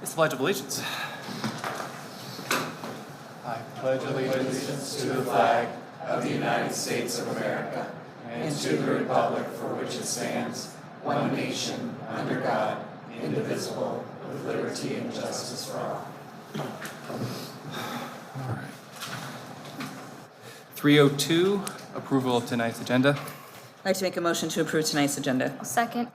Let's pledge allegiance. I pledge allegiance To the flag of the United States of America and to the republic for which it stands, one nation, under God, indivisible, with liberty and justice for all. 302, approval of tonight's agenda. I'd like to make a motion to approve tonight's agenda. Second.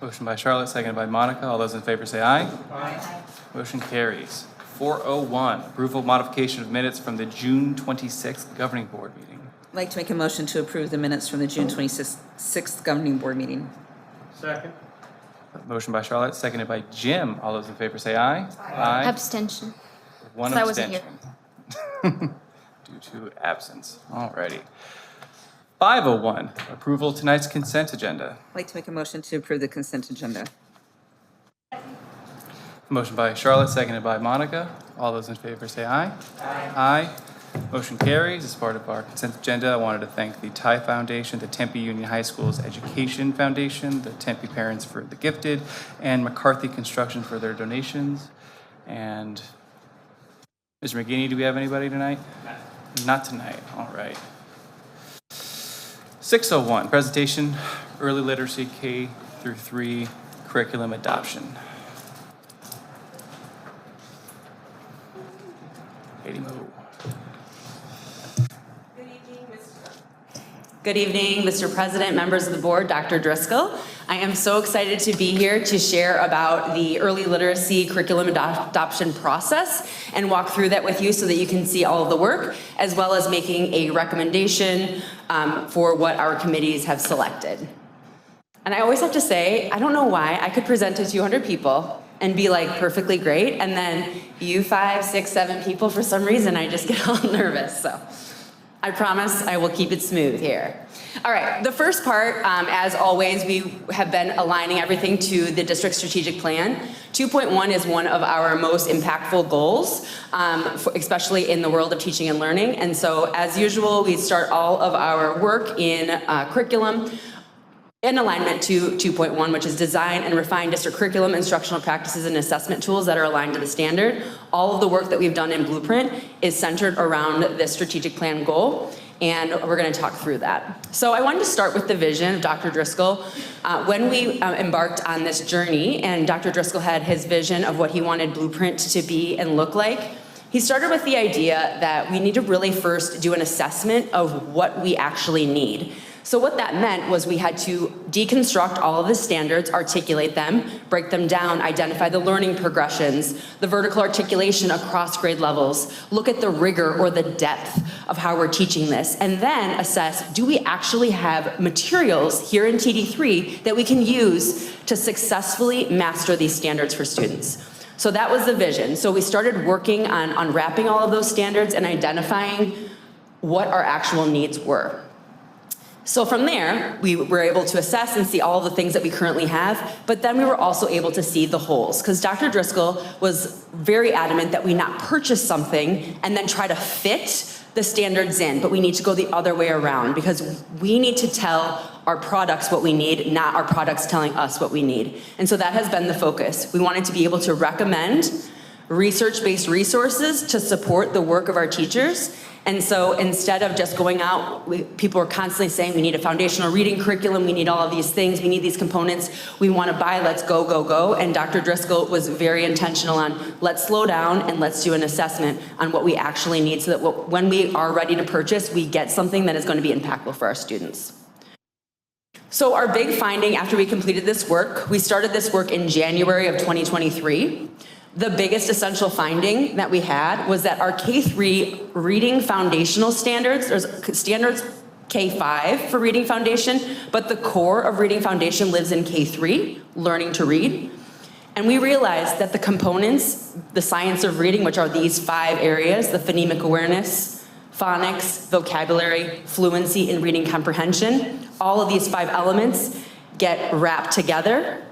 Motion by Charlotte, seconded by Monica. All those in favor say aye. Aye. Motion carries. 401, approval of modification of minutes from the June 26th governing board meeting. I'd like to make a motion to approve the minutes from the June 26th governing board meeting. Second. Motion by Charlotte, seconded by Jim. All those in favor say aye. Aye. Abstention. One 'Cause I wasn't abstention. Due to absence. Alrighty. 501, approval of tonight's consent agenda. I'd like to make a motion to approve the consent agenda. Motion by Charlotte, seconded by Monica. All those in favor say aye. Aye. Motion carries. As part of our consent agenda, I wanted to thank the TIE Foundation, the Tempe Union High School's Education Foundation, the Tempe Parents for the Gifted, and McCarthy Construction for their donations. And Mr. McGinney, do we have anybody tonight? Not tonight. All right. 601, presentation, early literacy K through 3 curriculum adoption. Katie Moe. Good evening, Mr. President, members of the board, Dr. Driscoll. I am so excited to be here to share about the early literacy curriculum adoption process and walk through that with you so that you can see all of the work, as well as making a recommendation for what our committees have selected. And I always have to say, I don't know why I could present to 200 people and be like perfectly great, and then you 5, 6, 7 people, for some reason, I just get all nervous, so. I promise I will keep it smooth here. All right, the first part, as always, we have been aligning everything to the district strategic plan. 2.1 is one of our most impactful goals, especially in the world of teaching and learning. And so, as usual, we start all of our work in curriculum in alignment to 2.1, which is design and refine district curriculum, instructional practices, and assessment tools that are aligned to the standard. All of the work that we've done in Blueprint is centered around this strategic plan goal, and we're going to talk through that. So I wanted to start with the vision of Dr. Driscoll. When we embarked on this journey, and Dr. Driscoll had his vision of what he wanted Blueprint to be and look like, he started with the idea that we need to really first do an assessment of what we actually need. So what that meant was we had to deconstruct all of the standards, articulate them, break them down, identify the learning progressions, the vertical articulation across grade levels, look at the rigor or the depth of how we're teaching this, and then assess, do we actually have materials here in TD3 that we can use to successfully master these standards for students? So that was the vision. So we started working on unwrapping all of those standards and identifying what our actual needs were. So from there, we were able to assess and see all of the things that we currently have, but then we were also able to see the holes, because Dr. Driscoll was very adamant that we not purchase something and then try to fit the standards in, but we need to go the other way around, because we need to tell our products what we need, not our products telling us what we need. And so that has been the focus. We wanted to be able to recommend research-based resources to support the work of our teachers. And so instead of just going out, people are constantly saying we need a foundational reading curriculum, we need all of these things, we need these components, we want to buy, let's go, go, go. And Dr. Driscoll was very intentional on let's slow down and let's do an assessment on what we actually need so that when we are ready to purchase, we get something that is going to be impactful for our students. So our big finding after we completed this work, we started this work in January of 2023. The biggest essential finding that we had was that our K3 reading foundational standards, there's standards K5 for reading foundation, but the core of reading foundation lives in K3, learning to read. And we realized that the components, the science of reading, which are these 5 areas, the phonemic awareness, phonics, vocabulary, fluency, and reading comprehension, all of these 5 elements get wrapped together.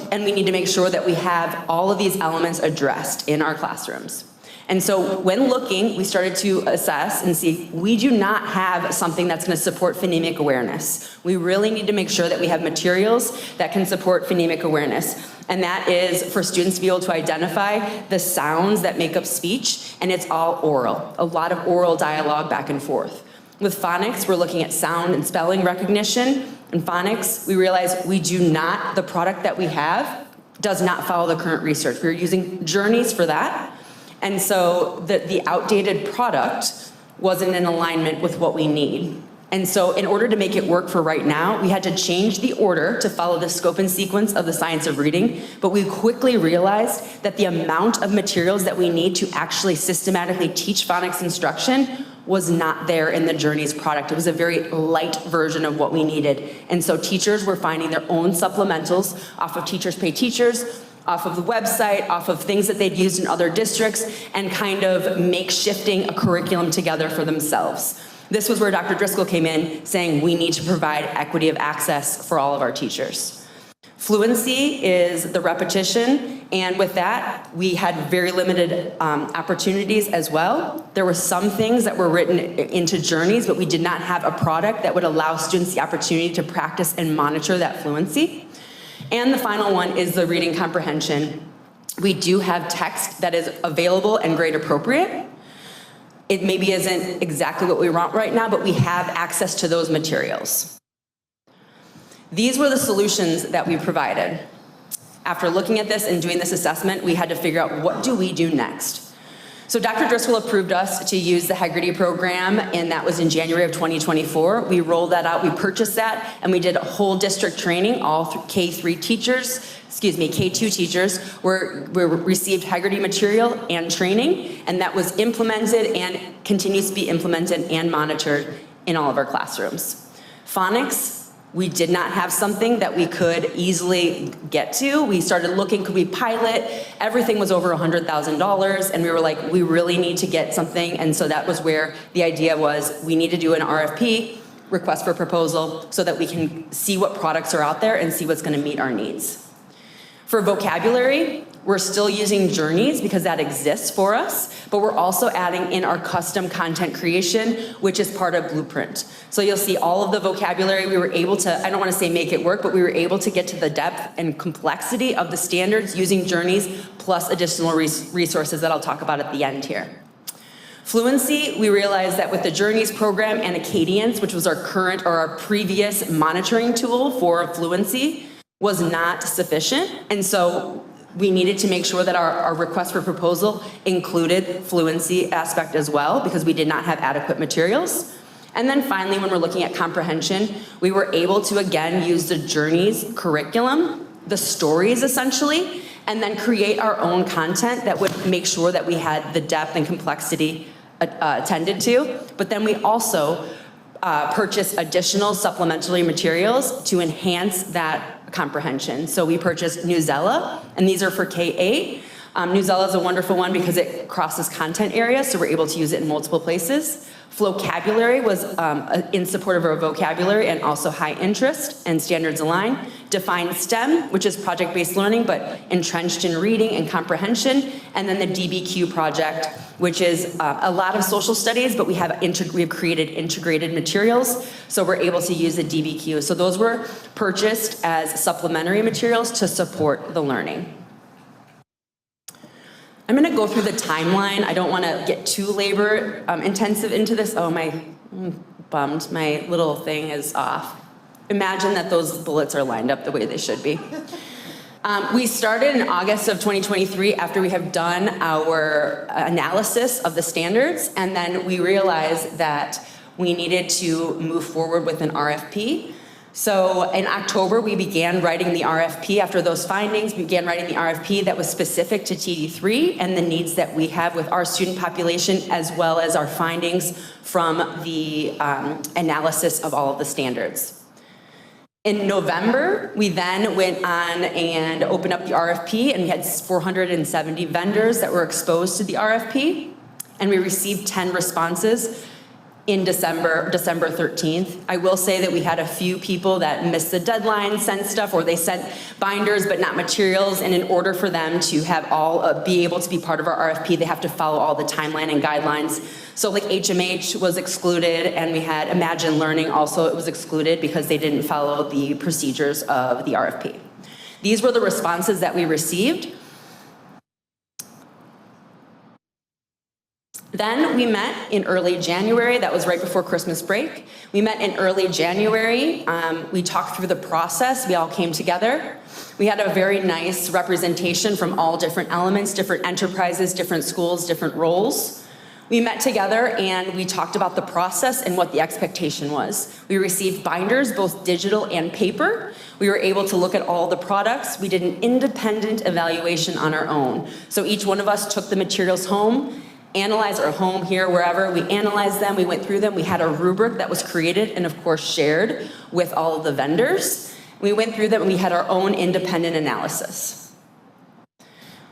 And we need to make sure that we have all of these elements addressed in our classrooms. And so when looking, we started to assess and see, we do not have something that's going to support phonemic awareness. We really need to make sure that we have materials that can support phonemic awareness. And that is for students to be able to identify the sounds that make up speech, and it's all oral, a lot of oral dialogue back and forth. With phonics, we're looking at sound and spelling recognition. In phonics, we realize the product that we have does not follow the current research. We're using journeys for that. And so the outdated product wasn't in alignment with what we need. And so in order to make it work for right now, we had to change the order to follow the scope and sequence of the science of reading, but we quickly realized that the amount of materials that we need to actually systematically teach phonics instruction was not there in the Journeys product. It was a very light version of what we needed. And so teachers were finding their own supplementals off of Teachers Pay Teachers, off of the website, off of things that they'd used in other districts, and kind of makeshifting a curriculum together for themselves. This was where Dr. Driscoll came in saying we need to provide equity of access for all of our teachers. Fluency is the repetition, and with that, we had very limited opportunities as well. There were some things that were written into Journeys, but we did not have a product that would allow students the opportunity to practice and monitor that fluency. And the final one is the reading comprehension. We do have text that is available and grade appropriate. It maybe isn't exactly what we want right now, but we have access to those materials. These were the solutions that we provided. After looking at this and doing this assessment, we had to figure out, what do we do next? So Dr. Driscoll approved us to use the Haggerty program, and that was in January of 2024. We rolled that out, we purchased that, and we did a whole district training. All K2 teachers received Haggerty material and training, and that was implemented and continues to be implemented and monitored in all of our classrooms. Phonics, we did not have something that we could easily get to. We started looking, could we pilot? Everything was over $100,000, and we were like, we really need to get something. And so that was where the idea was, we need to do an RFP, request for proposal, so that we can see what products are out there and see what's gonna meet our needs. For vocabulary, we're still using Journeys because that exists for us, but we're also adding in our custom content creation, which is part of Blueprint. So you'll see all of the vocabulary. We were able to, I don't want to say make it work, but we were able to get to the depth and complexity of the standards using Journeys plus additional resources that I'll talk about at the end here. Fluency, we realized that with the Journeys program and Acadience, which was our current or our previous monitoring tool for fluency, was not sufficient. And so we needed to make sure that our request for proposal included fluency aspect as well, because we did not have adequate materials. And then finally, when we're looking at comprehension, we were able to again use the Journeys curriculum, the stories essentially, and then create our own content that would make sure that we had the depth and complexity attended to. But then we also purchased additional supplementary materials to enhance that comprehension. So we purchased Newsella, and these are for K8. Newsella is a wonderful one because it crosses content areas, so we're able to use it in multiple places. Flocabulary was in support of our vocabulary and also high interest and standards align. Define STEM, which is project-based learning, but entrenched in reading and comprehension. And then the DBQ project, which is a lot of social studies, but we have created integrated materials, so we're able to use the DBQ. So those were purchased as supplementary materials to support the learning. I'm gonna go through the timeline. I don't wanna get too labor intensive into this. Oh, bummed, my little thing is off. Imagine that those bullets are lined up the way they should be. We started in August of 2023 after we have done our analysis of the standards, and then we realized that we needed to move forward with an RFP. So in October, we began writing the RFP. After those findings, we began writing the RFP that was specific to TD3 and the needs that we have with our student population, as well as our findings from the analysis of all of the standards. In November, we then went on and opened up the RFP, and we had 470 vendors that were exposed to the RFP, and we received 10 responses. in December 13th. I will say that we had a few people that missed the deadline, sent stuff, or they sent binders but not materials, and in order for them to have all be able to be part of our RFP, they have to follow all the timeline and guidelines. So like HMH was excluded, and we had Imagine Learning also, it was excluded because they didn't follow the procedures of the RFP. These were the responses that we received. Then we met in early January. That was right before Christmas break. We met in early January. We talked through the process. We all came together. We had a very nice representation from all different elements, different enterprises, different schools, different roles. We met together and we talked about the process and what the expectation was. We received binders, both digital and paper. We were able to look at all the products. We did an independent evaluation on our own. So each one of us took the materials home, analyze our home here, wherever. We analyzed them, we went through them. We had a rubric that was created and of course shared with all of the vendors. We went through them and we had our own independent analysis.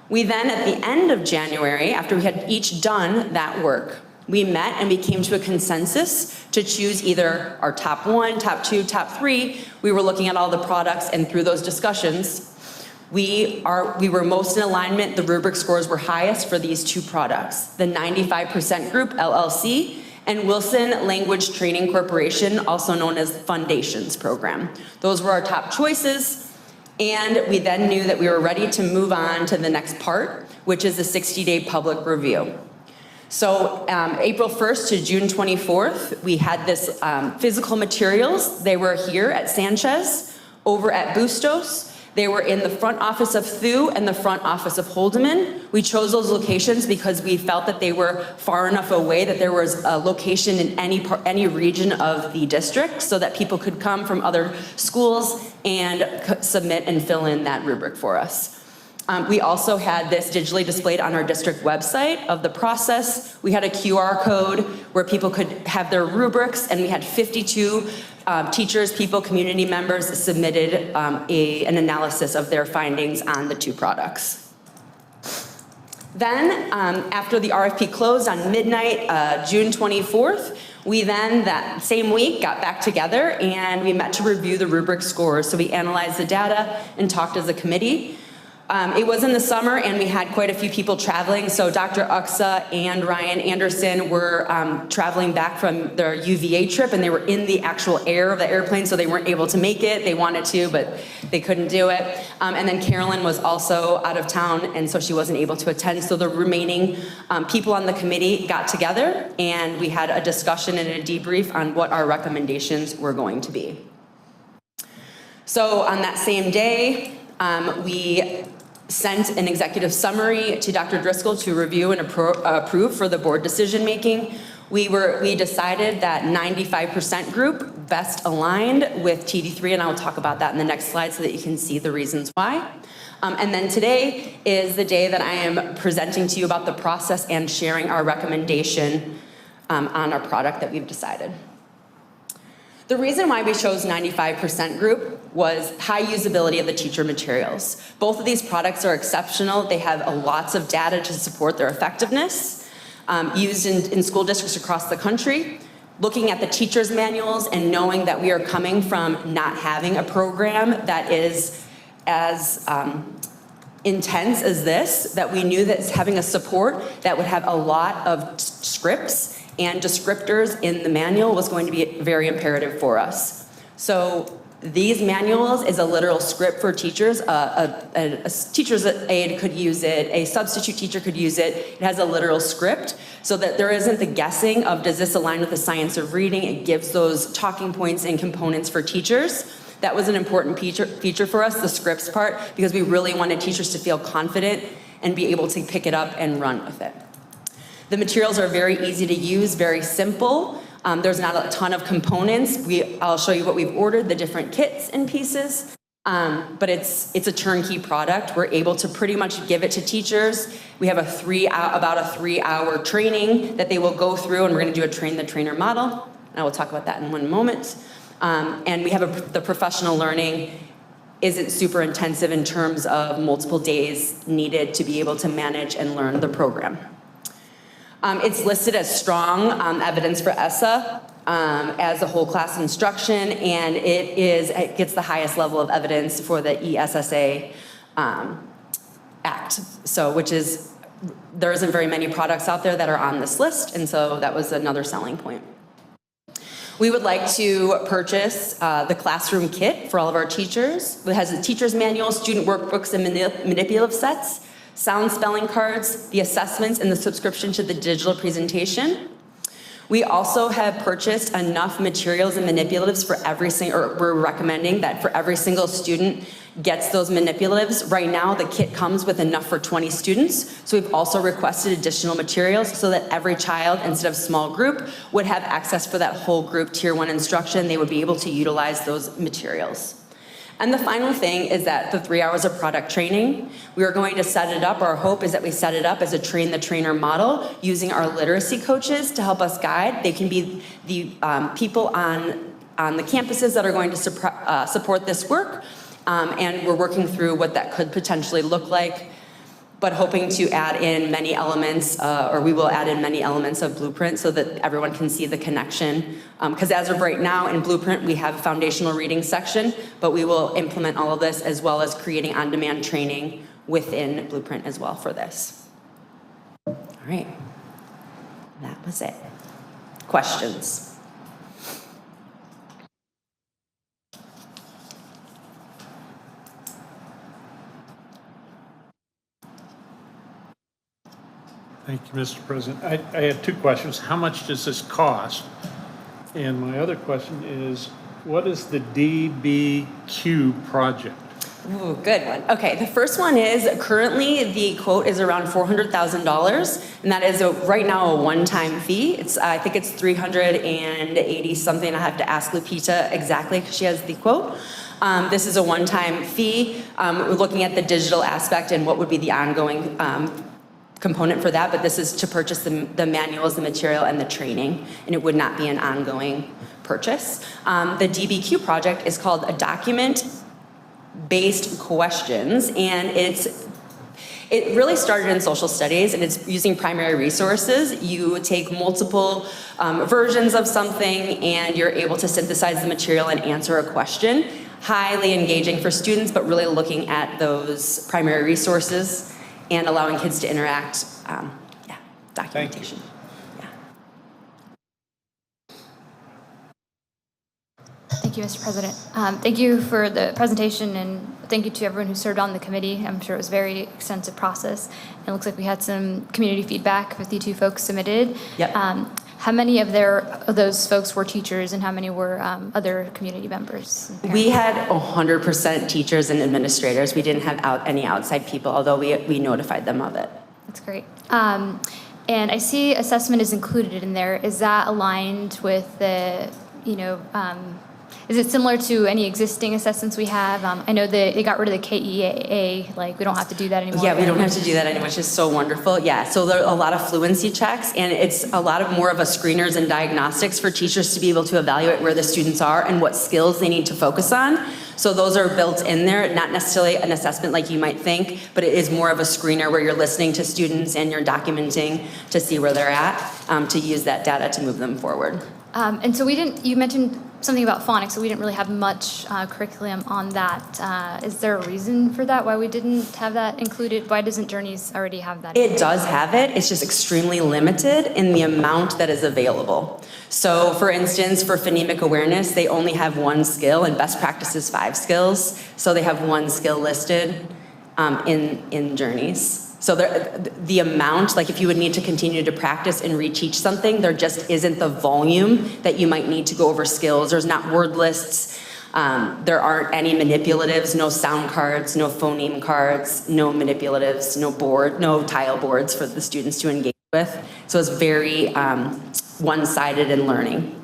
We then, at the end of January, after we had each done that work, we met and we came to a consensus to choose either our top 1, top 2, top 3. We were looking at all the products, and through those discussions, we were most in alignment. The rubric scores were highest for these 2 products, the 95% Group, LLC, and Wilson Language Training Corporation, also known as Foundations Program. Those were our top choices, and we then knew that we were ready to move on to the next part, which is the 60-day public review. So April 1st to June 24th, we had this physical materials. They were here at Sanchez, over at Bustos. They were in the front office of Thu and the front office of Holdeman. We chose those locations because we felt that they were far enough away that there was a location in any region of the district so that people could come from other schools and submit and fill in that rubric for us. We also had this digitally displayed on our district website of the process. We had a QR code where people could have their rubrics, and we had 52 teachers, people, community members submitted an analysis of their findings on the 2 products. Then, after the RFP closed on midnight, June 24th, we then, that same week, got back together and we met to review the rubric scores. So we analyzed the data and talked as a committee. It was in the summer and we had quite a few people traveling. So Dr. Uksa and Ryan Anderson were traveling back from their UVA trip, and they were in the actual air of the airplane, so they weren't able to make it. They wanted to, but they couldn't do it. And then Carolyn was also out of town, and so she wasn't able to attend. So the remaining people on the committee got together and we had a discussion and a debrief on what our recommendations were going to be. So on that same day, we sent an executive summary to Dr. Driscoll to review and approve for the board decision making. We decided that 95% group best aligned with TD3, and I'll talk about that in the next slide so that you can see the reasons why. And then today is the day that I am presenting to you about the process and sharing our recommendation on our product that we've decided. The reason why we chose 95% group was high usability of the teacher materials. Both of these products are exceptional. They have lots of data to support their effectiveness, used in school districts across the country. Looking at the teacher's manuals and knowing that we are coming from not having a program that is as intense as this, that we knew that having a support that would have a lot of scripts and descriptors in the manual was going to be very imperative for us. So these manuals is a literal script for teachers. A teacher's aide could use it, a substitute teacher could use it. It has a literal script so that there isn't the guessing of, does this align with the science of reading? It gives those talking points and components for teachers. That was an important feature for us, the scripts part, because we really wanted teachers to feel confident and be able to pick it up and run with it. The materials are very easy to use, very simple. There's not a ton of components. I'll show you what we've ordered, the different kits and pieces, but it's a turnkey product. We're able to pretty much give it to teachers. We have about a 3-hour training that they will go through, and we're gonna do a train the trainer model. And I will talk about that in one moment. And we have the professional learning isn't super intensive in terms of multiple days needed to be able to manage and learn the program. It's listed as strong evidence for ESSA as a whole class instruction, and it gets the highest level of evidence for the ESSA Act. So, there isn't very many products out there that are on this list, and so that was another selling point. We would like to purchase the classroom kit for all of our teachers. It has a teacher's manual, student workbooks, and manipulative sets, sound spelling cards, the assessments, and the subscription to the digital presentation. We also have purchased enough materials and manipulatives for we're recommending that for every single student gets those manipulatives. Right now, the kit comes with enough for 20 students, so we've also requested additional materials so that every child, instead of small group, would have access for that whole group Tier 1 instruction. They would be able to utilize those materials. And the final thing is that the 3 hours of product training, we are going to set it up, our hope is that we set it up as a train the trainer model using our literacy coaches to help us guide. They can be the people on the campuses that are going to support this work. And we're working through what that could potentially look like, but hoping to add in many elements, or we will add in many elements of Blueprint so that everyone can see the connection. Because as of right now in Blueprint, we have a foundational reading section, but we will implement all of this as well as creating on-demand training within Blueprint as well for this. All right, that was it. Questions? Thank you, Mr. President. I had two questions. How much does this cost? And my other question is, what is the DBQ project? Ooh, good one. Okay, the first one is currently the quote is around $400,000, and that is right now a one-time fee. I think it's 380 something. I have to ask Lupita exactly because she has the quote. This is a one-time fee. We're looking at the digital aspect and what would be the ongoing component for that, but this is to purchase the manuals, the material, and the training, and it would not be an ongoing purchase. The DBQ project is called a document-based questions, and it really started in social studies, and it's using primary resources. You take multiple versions of something, and you're able to synthesize the material and answer a question. Highly engaging for students, but really looking at those primary resources and allowing kids to interact, documentation. Thank you, Mr. President. Thank you for the presentation, and thank you to everyone who served on the committee. I'm sure it was a very extensive process. It looks like we had some community feedback. 52 folks submitted. Yep. How many of those folks were teachers, and how many were other community members? We had 100% teachers and administrators. We didn't have any outside people, although we notified them of it. That's great. And I see assessment is included in there. Is that aligned with the, is it similar to any existing assessments we have? I know that they got rid of the KEAA, like we don't have to do that anymore. Yeah, we don't have to do that anymore, which is so wonderful. Yeah, so there are a lot of fluency checks, and it's a lot of more of a screeners and diagnostics for teachers to be able to evaluate where the students are and what skills they need to focus on. So those are built in there, not necessarily an assessment like you might think, but it is more of a screener where you're listening to students and you're documenting to see where they're at, to use that data to move them forward. And so you mentioned something about phonics, so we didn't really have much curriculum on that. Is there a reason for that, why we didn't have that included? Why doesn't Journeys already have that? It does have it, it's just extremely limited in the amount that is available. So for instance, for phonemic awareness, they only have one skill, and best practice is 5 skills. So they have one skill listed in Journeys. So the amount, like if you would need to continue to practice and reteach something, there just isn't the volume that you might need to go over skills. There's not word lists. There aren't any manipulatives, no sound cards, no phoneme cards, no manipulatives, no tile boards for the students to engage with. So it's very one-sided in learning.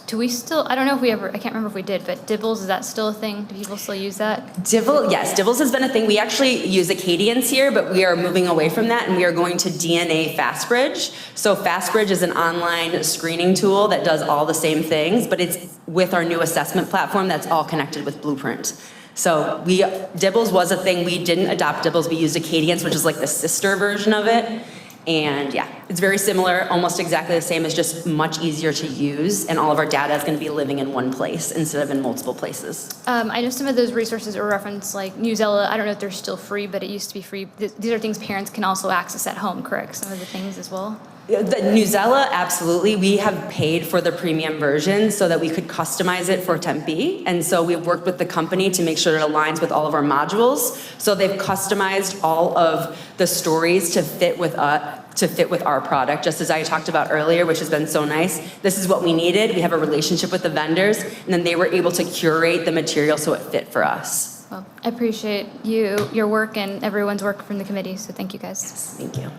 Do we still, I don't know if we ever, I can't remember if we did, but Dibbles, is that still a thing? Do people still use that? Yes, Dibbles has been a thing. We actually use Acadians here, but we are moving away from that, and we are going to DNA FastBridge. So FastBridge is an online screening tool that does all the same things, but it's with our new assessment platform that's all connected with Blueprint. So Dibbles was a thing. We didn't adopt Dibbles. We used Acadians, which is like the sister version of it. And yeah, it's very similar, almost exactly the same. It's just much easier to use, and all of our data is going to be living in one place instead of in multiple places. I know some of those resources are referenced, like Newsella. I don't know if they're still free, but it used to be free. These are things parents can also access at home, correct? Some of the things as well? The Newsella, absolutely. We have paid for the premium version so that we could customize it for Tempe. And so we've worked with the company to make sure it aligns with all of our modules. So they've customized all of the stories to fit with our product, just as I talked about earlier, which has been so nice. This is what we needed. We have a relationship with the vendors, and then they were able to curate the material so it fit for us. Well, I appreciate your work and everyone's work from the committee, so thank you guys. Thank you.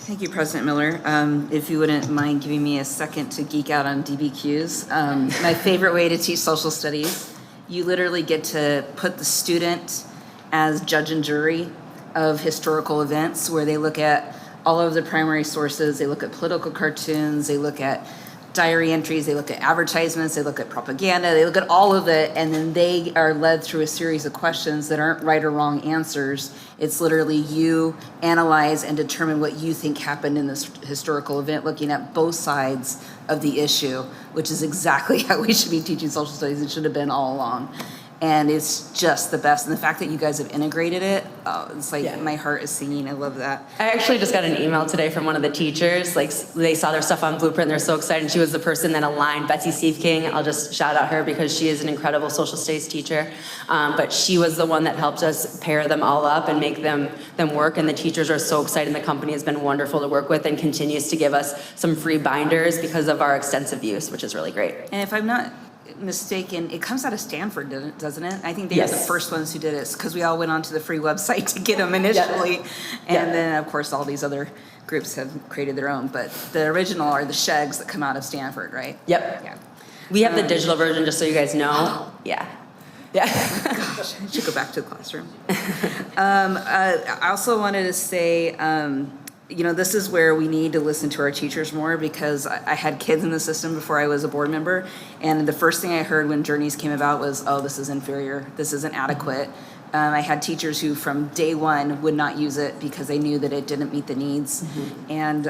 Thank you, President Miller. If you wouldn't mind giving me a second to geek out on DBQs. My favorite way to teach social studies, you literally get to put the student as judge and jury of historical events where they look at all of the primary sources, they look at political cartoons, they look at diary entries, they look at advertisements, they look at propaganda, they look at all of it, and then they are led through a series of questions that aren't right or wrong answers. It's literally you analyze and determine what you think happened in this historical event, looking at both sides of the issue, which is exactly how we should be teaching social studies. It should have been all along. And it's just the best. And the fact that you guys have integrated it, it's like my heart is singing. I love that. I actually just got an email today from one of the teachers. Like, they saw their stuff on Blueprint. They're so excited. She was the person that aligned Betsy Steve King. I'll just shout out her because she is an incredible social studies teacher. But she was the one that helped us pair them all up and make them work. And the teachers are so excited. And the company has been wonderful to work with and continues to give us some free binders because of our extensive use, which is really great. And if I'm not mistaken, it comes out of Stanford, doesn't it? I think they were the first ones who did it because we all went onto the free website to get them initially. And then, of course, all these other groups have created their own. But the original are the Shegs that come out of Stanford, right? Yep. Yeah. We have the digital version, just so you guys know. Yeah. Gosh, I should go back to the classroom. I also wanted to say, this is where we need to listen to our teachers more because I had kids in the system before I was a board member. And the first thing I heard when Journeys came about was, oh, this is inferior. This isn't adequate. I had teachers who from day one would not use it because they knew that it didn't meet the needs. Mm-hmm. And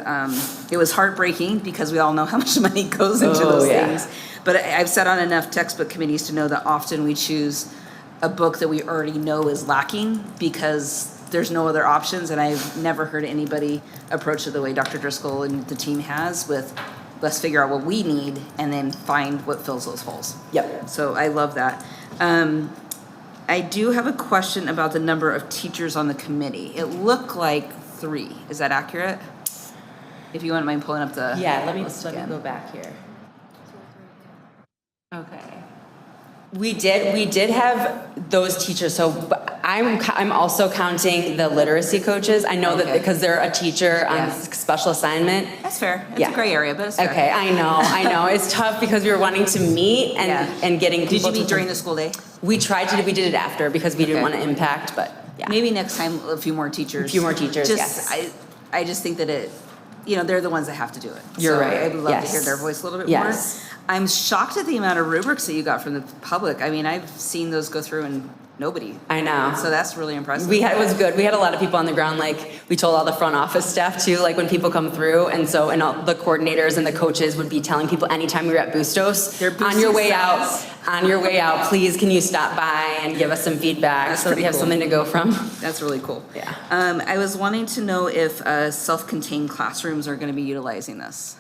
it was heartbreaking because we all know how much money goes into those things. But I've sat on enough textbook committees to know that often we choose a book that we already know is lacking because there's no other options, and I've never heard anybody approach it the way Dr. Driscoll and the team has with, let's figure out what we need and then find what fills those holes. Yep. So I love that. I do have a question about the number of teachers on the committee. It looked like 3. Is that accurate? If you wouldn't mind pulling up the Let me go back here. Okay. We did have those teachers. So I'm also counting the literacy coaches. I know that because they're a teacher on special assignment. That's fair. It's a gray area, but it's fair. Okay, I know. It's tough because we were wanting to meet and getting people. Did you meet during the school day? We tried to. We did it after because we didn't want to impact, but yeah. Maybe next time a few more teachers. Yes. I just think that they're the ones that have to do it. You're right. I'd love to hear their voice a little bit more. I'm shocked at the amount of rubrics that you got from the public. I mean, I've seen those go through and nobody. I know. So that's really impressive. It was good. We had a lot of people on the ground. Like, we told all the front office staff too, like when people come through. And all the coordinators and the coaches would be telling people anytime we were at Bustos, on your way out, please can you stop by and give us some feedback so that we have something to go from. That's really cool. Yeah. I was wanting to know if self-contained classrooms are going to be utilizing this.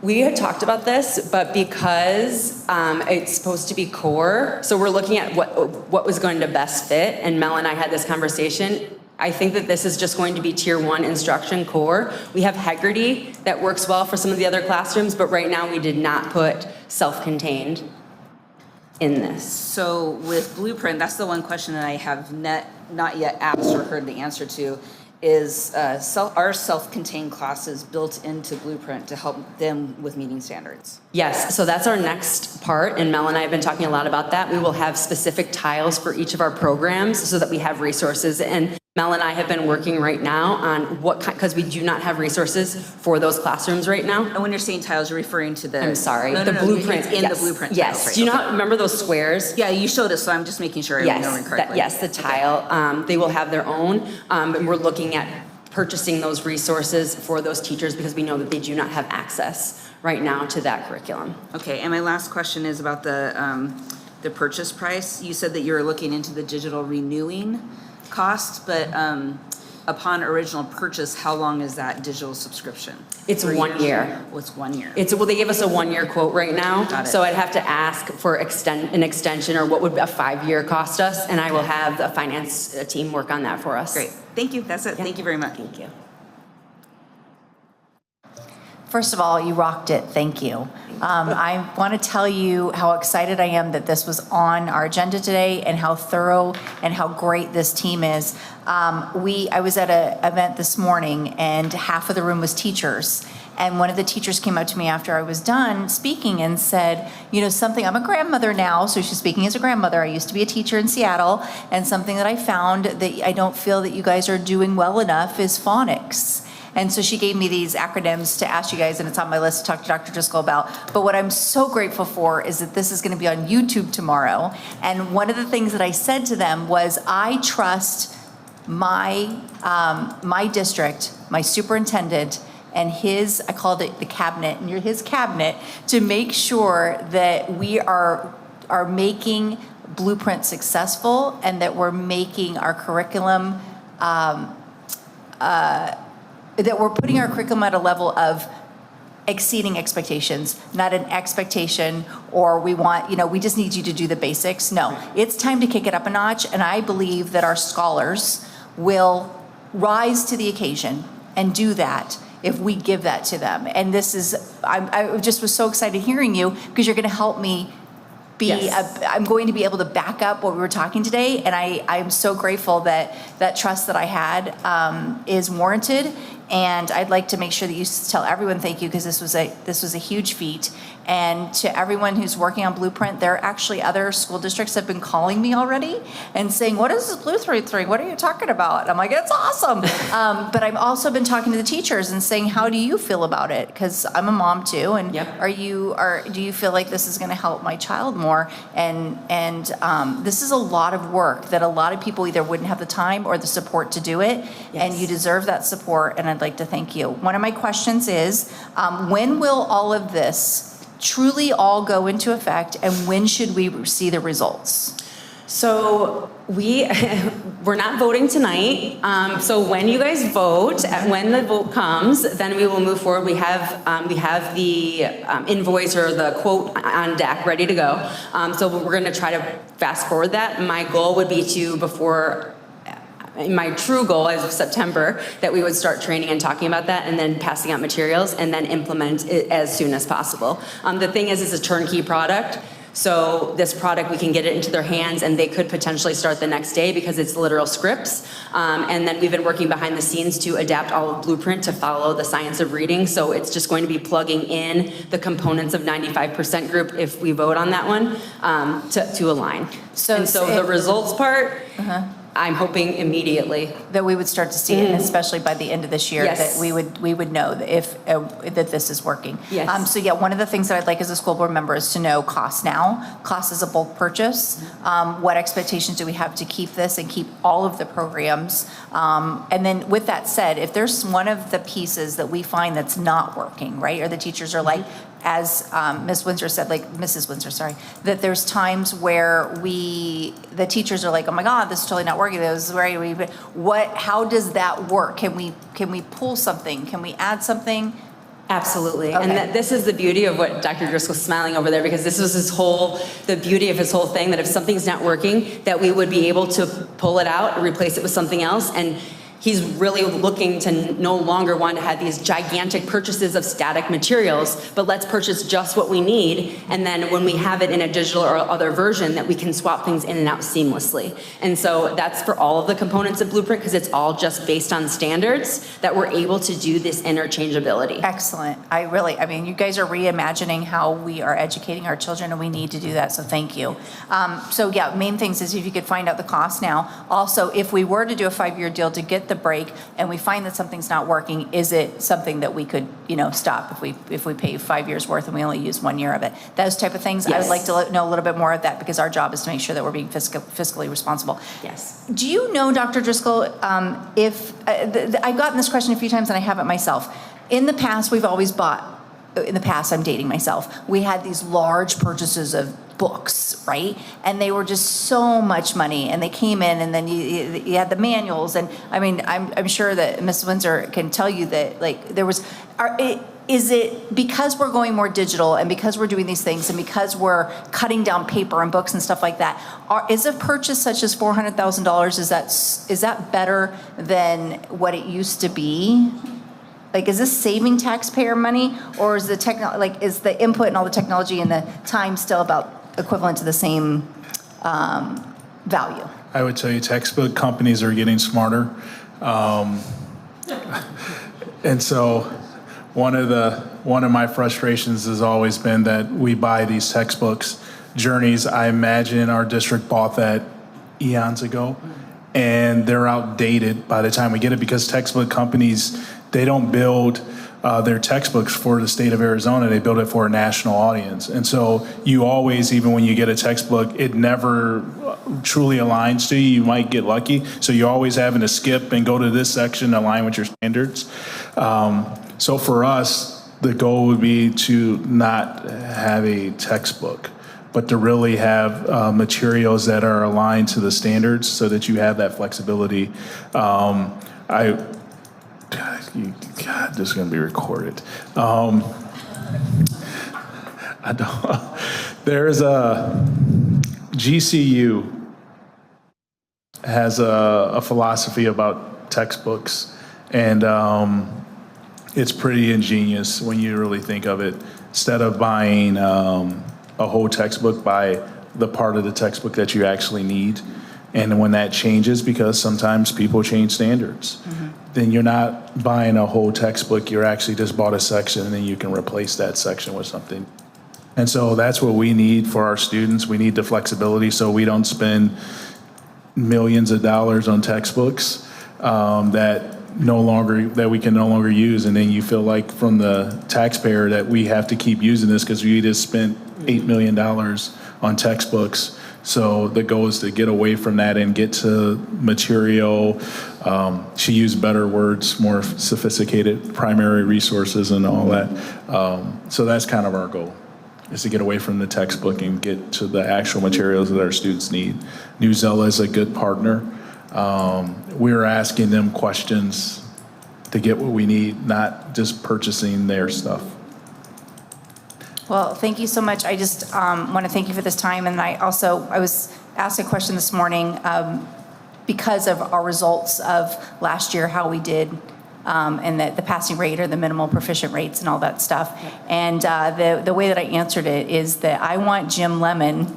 We had talked about this, but because it's supposed to be core, so we're looking at what was going to best fit, and Mel and I had this conversation. I think that this is just going to be tier 1 instruction core. We have Hegarty that works well for some of the other classrooms, but right now we did not put self-contained in this. So with Blueprint, that's the one question that I have not yet asked or heard the answer to. Is our self-contained classes built into Blueprint to help them with meeting standards? Yes, so that's our next part, and Mel and I have been talking a lot about that. We will have specific tiles for each of our programs so that we have resources, and Mel and I have been working right now on because we do not have resources for those classrooms right now. And when you're saying tiles, you're referring to the. I'm sorry, No, the no, no, blueprint. it's in yes. the blueprint. Yes. Tiles, right, Do you okay. remember those squares? Yeah, you showed us, so I'm just making sure I'm remembering correctly. Yes, the tile. They will have their own, and we're looking at purchasing those resources for those teachers because we know that they do not have access right now to that curriculum. Okay, and my last question is about the purchase price. You said that you were looking into the digital renewing cost, but upon original purchase, how long is that digital subscription? It's 1 year. Oh, it's 1 year. Well, they gave us a 1-year quote right now. Got it. So I'd have to ask for an extension or what would a 5-year cost us, and I will have the finance team work on that for us. Great, thank you, that's it, thank you very much. Thank you. First of all, you rocked it. Thank you. I want to tell you how excited I am that this was on our agenda today and how thorough and how great this team is. I was at an event this morning and half of the room was teachers. And one of the teachers came up to me after I was done speaking and said, you know, something, I'm a grandmother now, so she's speaking as a grandmother. I used to be a teacher in Seattle, and something that I found that I don't feel that you guys are doing well enough is phonics. And so she gave me these acronyms to ask you guys, and it's on my list to talk to Dr. Driscoll about. But what I'm so grateful for is that this is going to be on YouTube tomorrow. And one of the things that I said to them was, I trust my district, my superintendent, and his, I called it the cabinet, and you're his cabinet, to make sure that we are making Blueprint successful and that we're making our curriculum that we're putting our curriculum at a level of exceeding expectations, not an expectation or we want, you know, we just need you to do the basics. No, it's time to kick it up a notch, and I believe that our scholars will rise to the occasion and do that if we give that to them. And this is, I just was so excited hearing you because you're going to help me I'm going to be able to back up what we were talking today, and I'm so grateful that that trust that I had is warranted. And I'd like to make sure that you tell everyone thank you, because this was a huge feat. And to everyone who's working on Blueprint, there are actually other school districts have been calling me already and saying, what is this Blueprint thing? What are you talking about? I'm like, it's awesome. But I've also been talking to the teachers and saying, how do you feel about it? Because I'm a mom too. And do you feel like this is going to help my child more? And this is a lot of work that a lot of people either wouldn't have the time or the support to do it. Yes. And you deserve that support. And I'd like to thank you. One of my questions is, when will all of this truly all go into effect, and when should we see the results? So we're not voting tonight. So when you guys vote, when the vote comes, then we will move forward. We have the invoice or the quote on deck ready to go. So we're going to try to fast forward that. My goal would be my true goal is September, that we would start training and talking about that, and then passing out materials, and then implement it as soon as possible. The thing is, it's a turnkey product. So this product, we can get it into their hands and they could potentially start the next day because it's literal scripts. And then we've been working behind the scenes to adapt all of Blueprint to follow the science of reading. So it's just going to be plugging in the components of 95% group if we vote on that one to align. So the results part, I'm hoping immediately. That we would start to see it, and especially by the end of this year, Yes. that we would know that if that this is working. Yes. So yeah, one of the things that I'd like as a school board member is to know cost now. Cost is a bulk purchase. What expectations do we have to keep this and keep all of the programs? And then with that said, if there's one of the pieces that we find that's not working, right, or the teachers are like, as Ms. Windsor said, like Mrs. Windsor, sorry, that there's times where the teachers are like, oh my God, this is totally not working. This is how does that work? Can we pull something? Can we add something? Absolutely. Okay. And this is the beauty of what Dr. Driscoll's smiling over there, because this was the beauty of his whole thing, that if something's not working, that we would be able to pull it out, replace it with something else. And He's really looking to no longer want to have these gigantic purchases of static materials, but let's purchase just what we need, and then when we have it in a digital or other version, that we can swap things in and out seamlessly. And so that's for all of the components of Blueprint, because it's all just based on standards that we're able to do this interchangeability. Excellent. I mean, you guys are reimagining how we are educating our children, and we need to do that, so thank you. So yeah, main things is if you could find out the cost now. Also, if we were to do a 5-year deal to get the break and we find that something's not working, is it something that we could, stop if we pay 5 years worth and we only use 1 year of it? Those type of things. I would like to know a little bit more of that, because our job is to make sure that we're being fiscally responsible. Yes. Do you know, Dr. Driscoll, if I've gotten this question a few times and I haven't myself. In the past, we've always bought, in the past, I'm dating myself, we had these large purchases of books, right? And they were just so much money, and they came in, and then you had the manuals, and I mean, I'm sure that Ms. Windsor can tell you that, like, there was, is it because we're going more digital and because we're doing these things and because we're cutting down paper and books and stuff like that, is a purchase such as $400,000, is that better than what it used to be? Like, is this saving taxpayer money, or is is the input and all the technology and the time still about equivalent to the same value? I would tell you textbook companies are getting smarter. And so one of my frustrations has always been that we buy these textbooks. Journeys, I imagine our district bought that eons ago, and they're outdated by the time we get it, because textbook companies, they don't build their textbooks for the state of Arizona, they build it for a national audience. And so you always, even when you get a textbook, it never truly aligns to you. You might get lucky. So you're always having to skip and go to this section to align with your standards. So for us, the goal would be to not have a textbook, but to really have materials that are aligned to the standards so that you have that flexibility. God, this is going to be recorded. There's a GCU has a philosophy about textbooks, and it's pretty ingenious when you really think of it. Instead of buying a whole textbook, buy the part of the textbook that you actually need. And when that changes, because sometimes people change standards, then you're not buying a whole textbook, you're actually just bought a section, and then you can replace that section with something. And so that's what we need for our students. We need the flexibility so we don't spend millions of dollars on textbooks that we can no longer use, and then you feel like from the taxpayer that we have to keep using this because we just spent $8 million on textbooks. So the goal is to get away from that and get to material. She used better words, more sophisticated primary resources and all that. So that's kind of our goal, is to get away from the textbook and get to the actual materials that our students need. New Zella is a good partner. We're asking them questions to get what we need, not just purchasing their stuff. Well, thank you so much. I just want to thank you for this time. And I was asked a question this morning because of our results of last year, how we did, and the passing rate or the minimal proficient rates and all that stuff. And the way that I answered it is that I want Jim Lemon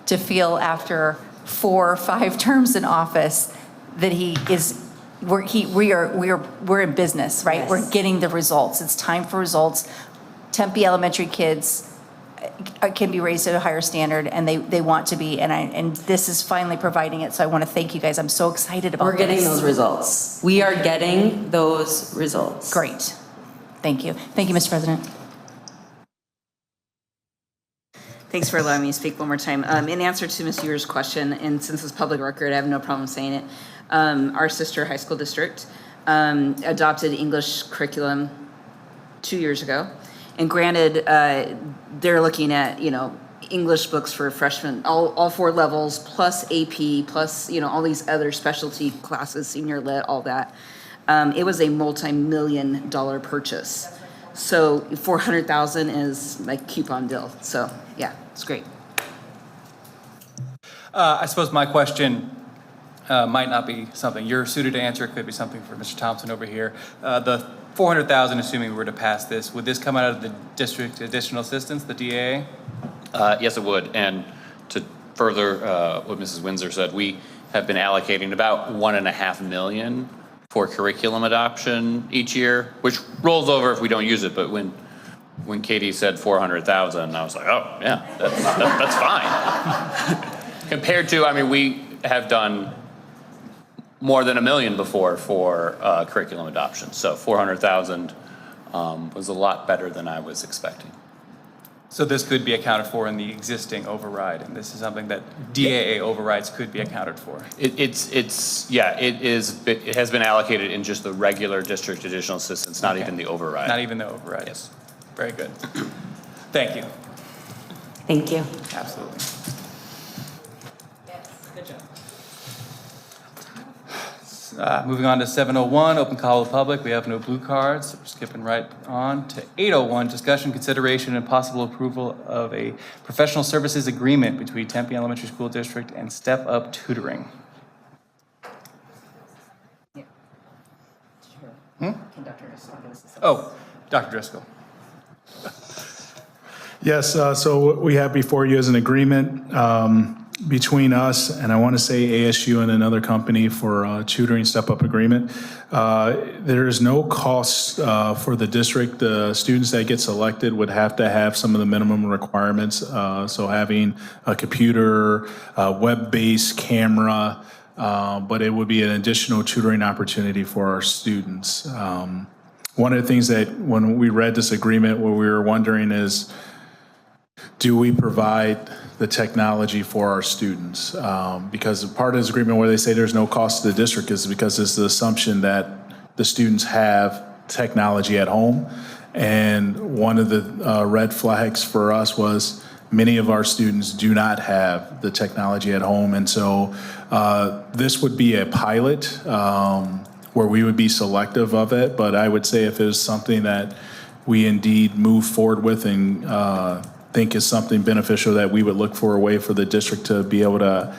to feel after 4 or 5 terms in office that we're in business, right? Yes. We're getting the results. It's time for results. Tempe elementary kids can be raised at a higher standard, and they want to be, and this is finally providing it. So I want to thank you guys. I'm so excited about this. We're getting those results. We are getting those results. Great. Thank you. Thank you, Mr. President. Thanks for allowing me to speak one more time. In answer to Ms. Ewer's question, and since it's public record, I have no problem saying it, our sister high school district adopted English curriculum 2 years ago. And granted, they're looking at, English books for freshmen, all 4 levels, plus AP, plus, all these other specialty classes, senior lit, all that. It was a multi-million-dollar purchase. So $400,000 is like coupon deal. So yeah, it's great. I suppose my question might not be something you're suited to answer. It could be something for Mr. Thompson over here. The 400,000, assuming we were to pass this, would this come out of the district additional assistance, the DAA? Yes, it would. And to further what Mrs. Windsor said, we have been allocating about $1.5 million for curriculum adoption each year, which rolls over if we don't use it. But when Katie said 400,000, I was like, oh yeah, that's fine. Compared to, I mean, we have done more than $1 million before for curriculum adoption. So 400,000 was a lot better than I was expecting. So this could be accounted for in the existing override, and this is something that DAA overrides could be accounted for. It has been allocated in just the regular district additional assistance, not even the override. Not even the override. Yes. Very good. Thank you. Thank you. Absolutely. Moving on to 701, open call to the public. We have no blue cards, so we're skipping right on to 801, discussion, consideration, and possible approval of a professional services agreement between Tempe Elementary School District and Step Up Tutoring. Oh, Dr. Driscoll. Yes, so what we have before you is an agreement between us and I want to say ASU and another company for a tutoring step-up agreement. There is no cost for the district. The students that get selected would have to have some of the minimum requirements. So having a computer, a web-based camera, but it would be an additional tutoring opportunity for our students. One of the things that when we read this agreement, what we were wondering is, do we provide the technology for our students? Because part of this agreement where they say there's no cost to the district is because it's the assumption that the students have technology at home. And one of the red flags for us was many of our students do not have the technology at home. And so this would be a pilot where we would be selective of it. But I would say if it was something that we indeed move forward with and think is something beneficial, that we would look for a way for the district to be able to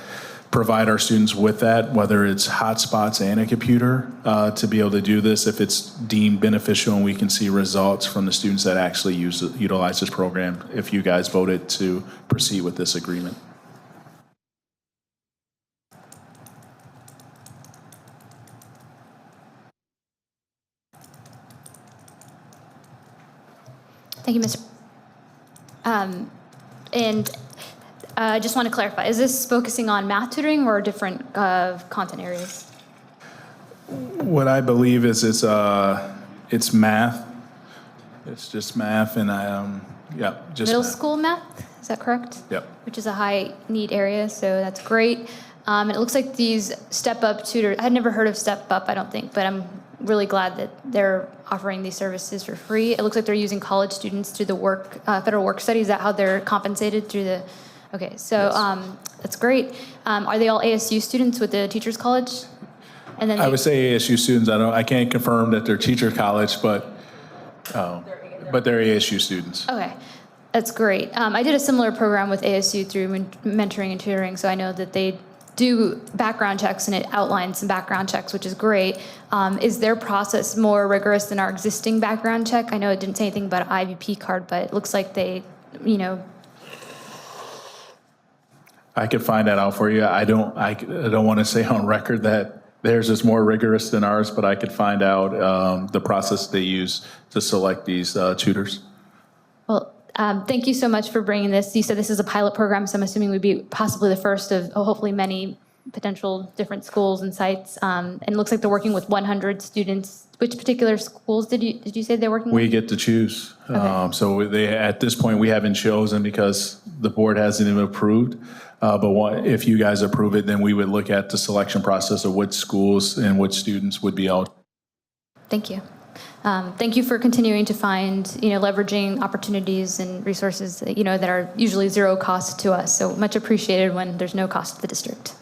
provide our students with that, whether it's hotspots and a computer, to be able to do this if it's deemed beneficial and we can see results from the students that actually utilize this program, if you guys voted to proceed with this agreement. Thank you, Mr. And I just want to clarify, is this focusing on math tutoring or different content areas? What I believe is it's math. It's just math and just Middle math. school math, is that correct? Yep. Which is a high need area, so that's great. And it looks like these step-up tutors, I had never heard of step-up, I don't think, but I'm really glad that they're offering these services for free. It looks like they're using college students through the federal work study. Is that how they're compensated through the, okay, so Yes. That's great. Are they all ASU students with the Teachers College? And then I would say ASU students. I can't confirm that they're teacher college, but they're ASU students. Okay, that's great. I did a similar program with ASU through mentoring and tutoring, so I know that they do background checks and it outlines some background checks, which is great. Is their process more rigorous than our existing background check? I know it didn't say anything about an IVP card, but it looks like they, I could find that out for you. I don't want to say on record that theirs is more rigorous than ours, but I could find out the process they use to select these tutors. Well, thank you so much for bringing this. You said this is a pilot program, so I'm assuming we'd be possibly the first of hopefully many potential different schools and sites. And it looks like they're working with 100 students. Which particular schools did you say they're working with? We get to choose. Okay. So at this point, we haven't chosen because the board hasn't even approved. But if you guys approve it, then we would look at the selection process of which schools and which students would be out. Thank you. Thank you for continuing to find, leveraging opportunities and resources, that are usually zero cost to us. So much appreciated when there's no cost to the district.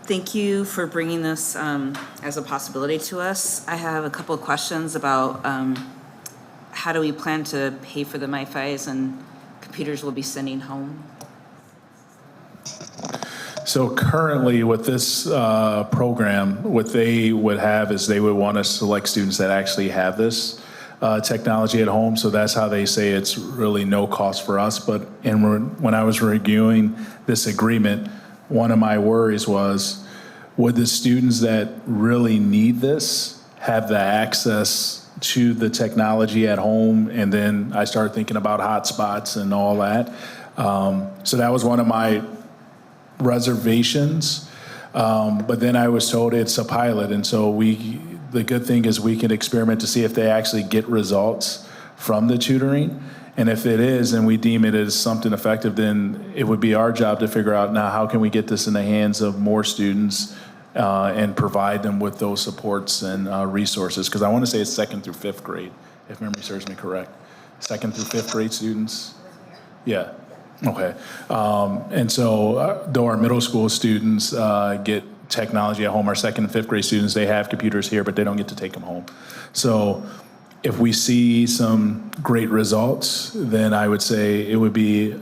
Thank you for bringing this as a possibility to us. I have a couple of questions about how do we plan to pay for the MiFis and computers we'll be sending home? So currently with this program, what they would have is they would want to select students that actually have this technology at home. So that's how they say it's really no cost for us. But when I was reviewing this agreement, one of my worries was, would the students that really need this have the access to the technology at home? And then I started thinking about hotspots and all that. So that was one of my reservations. But then I was told it's a pilot. And so the good thing is we can experiment to see if they actually get results from the tutoring. And if it is, and we deem it as something effective, then it would be our job to figure out now how can we get this in the hands of more students and provide them with those supports and resources. Because I want to say it's 2nd through 5th grade, if memory serves me correct. 2nd through 5th grade students? Yeah. Okay. And so though our middle school students get technology at home, our 2nd and 5th grade students, they have computers here, but they don't get to take them home. So if we see some great results, then I would say it would be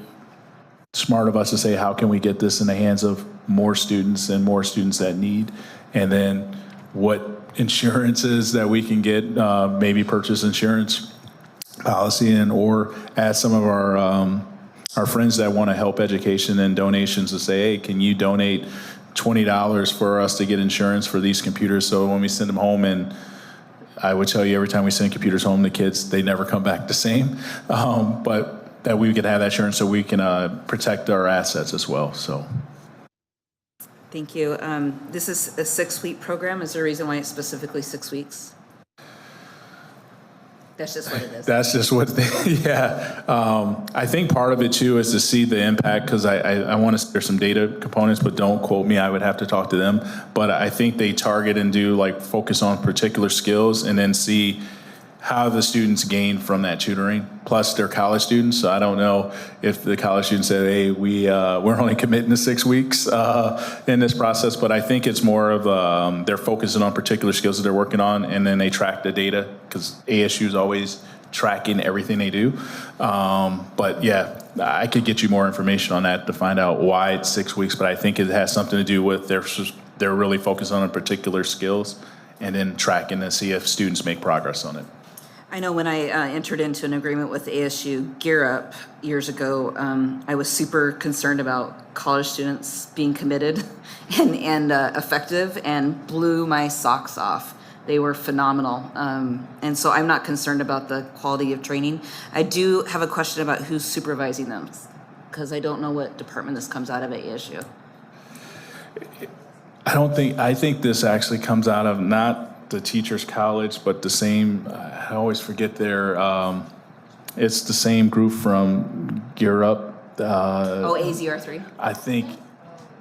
smart of us to say, how can we get this in the hands of more students and more students that need? And then what insurances that we can get, maybe purchase insurance policy and or ask some of our friends that want to help education and donations to say, hey, can you donate $20 for us to get insurance for these computers? So when we send them home, and I would tell you every time we send computers home to kids, they never come back the same. But that we could have that insurance so we can protect our assets as well. So. Thank you. This is a 6-week program. Is there a reason why it's specifically 6 weeks? That's just what it is. That's just what yeah. I think part of it too is to see the impact, because I want to, there's some data components, but don't quote me, I would have to talk to them. But I think they target and do like focus on particular skills and then see how the students gain from that tutoring. Plus they're college students, so I don't know if the college students said, hey, we're only committing to 6 weeks in this process, but I think it's more of they're focusing on particular skills that they're working on, and then they track the data, because ASU is always tracking everything they do. But yeah, I could get you more information on that to find out why it's 6 weeks, but I think it has something to do with they're really focused on particular skills and then tracking to see if students make progress on it. I know when I entered into an agreement with ASU Gear Up years ago, I was super concerned about college students being committed and effective, and blew my socks off. They were phenomenal. And so I'm not concerned about the quality of training. I do have a question about who's supervising them, because I don't know what department this comes out of at ASU. I think this actually comes out of not the teachers college, but the same, I always forget it's the same group from Gear Up. AZR3? I think.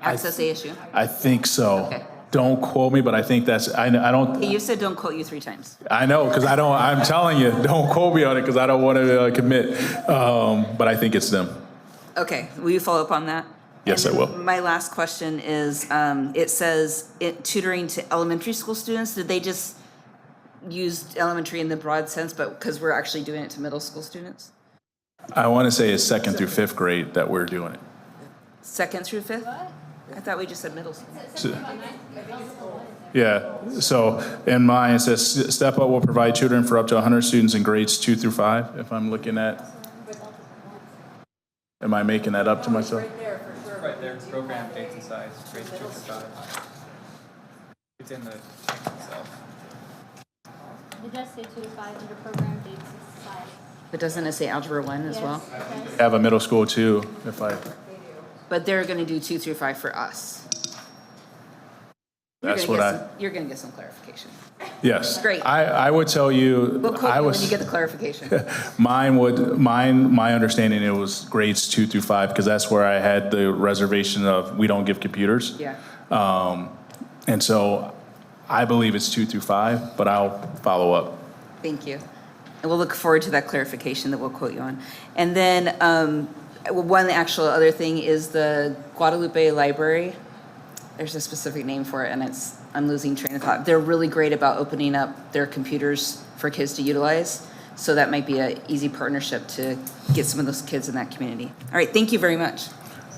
Access ASU? I think so. Okay. Don't quote me, but I think that's, I don't. Hey, you said don't quote you 3 times. I know, because I'm telling you, don't quote me on it, because I don't want to commit. But I think it's them. Okay, will you follow up on that? Yes, And I will. My last question is, it says tutoring to elementary school students. Did they just use elementary in the broad sense, but because we're actually doing it to middle school students? I want to say it's 2nd through 5th grade that we're doing it. 2nd through 5th? I thought we just said middle school. Yeah, so in mine, it says, Step Up will provide tutoring for up to 100 students in grades 2 through 5, if I'm looking at. Am I making that up to myself? Right there, program dates and size, grades 2 to 5. It's in the text itself. It does say 2 to 5 under program dates and size. But doesn't it say Algebra 1 as well? I have a middle school too, if I, But they're going to do 2 through 5 for us. that's what You're going to get some clarification. yes. Great. I would tell you, We'll quote you when you get the clarification. my understanding, it was grades 2 through 5, because that's where I had the reservation of, we don't give computers. Yeah. And so I believe it's 2 through 5, but I'll follow up. Thank you. And we'll look forward to that clarification that we'll quote you on. And then one actual other thing is the Guadalupe Library. There's a specific name for it, and I'm losing train of thought. They're really great about opening up their computers for kids to utilize. So that might be an easy partnership to get some of those kids in that community. All right, thank you very much.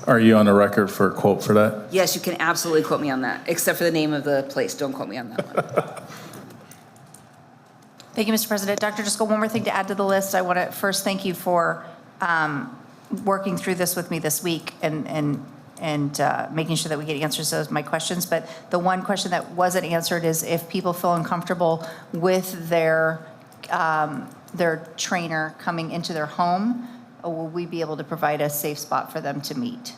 Are you on the record for a quote for that? Yes, you can absolutely quote me on that, except for the name of the place. Don't quote me on that one. Thank you, Mr. President. Dr. Driscoll, one more thing to add to the list. I want to first thank you for working through this with me this week and making sure that we get answers to my questions. But the one question that wasn't answered is if people feel uncomfortable with their trainer coming into their home, will we be able to provide a safe spot for them to meet?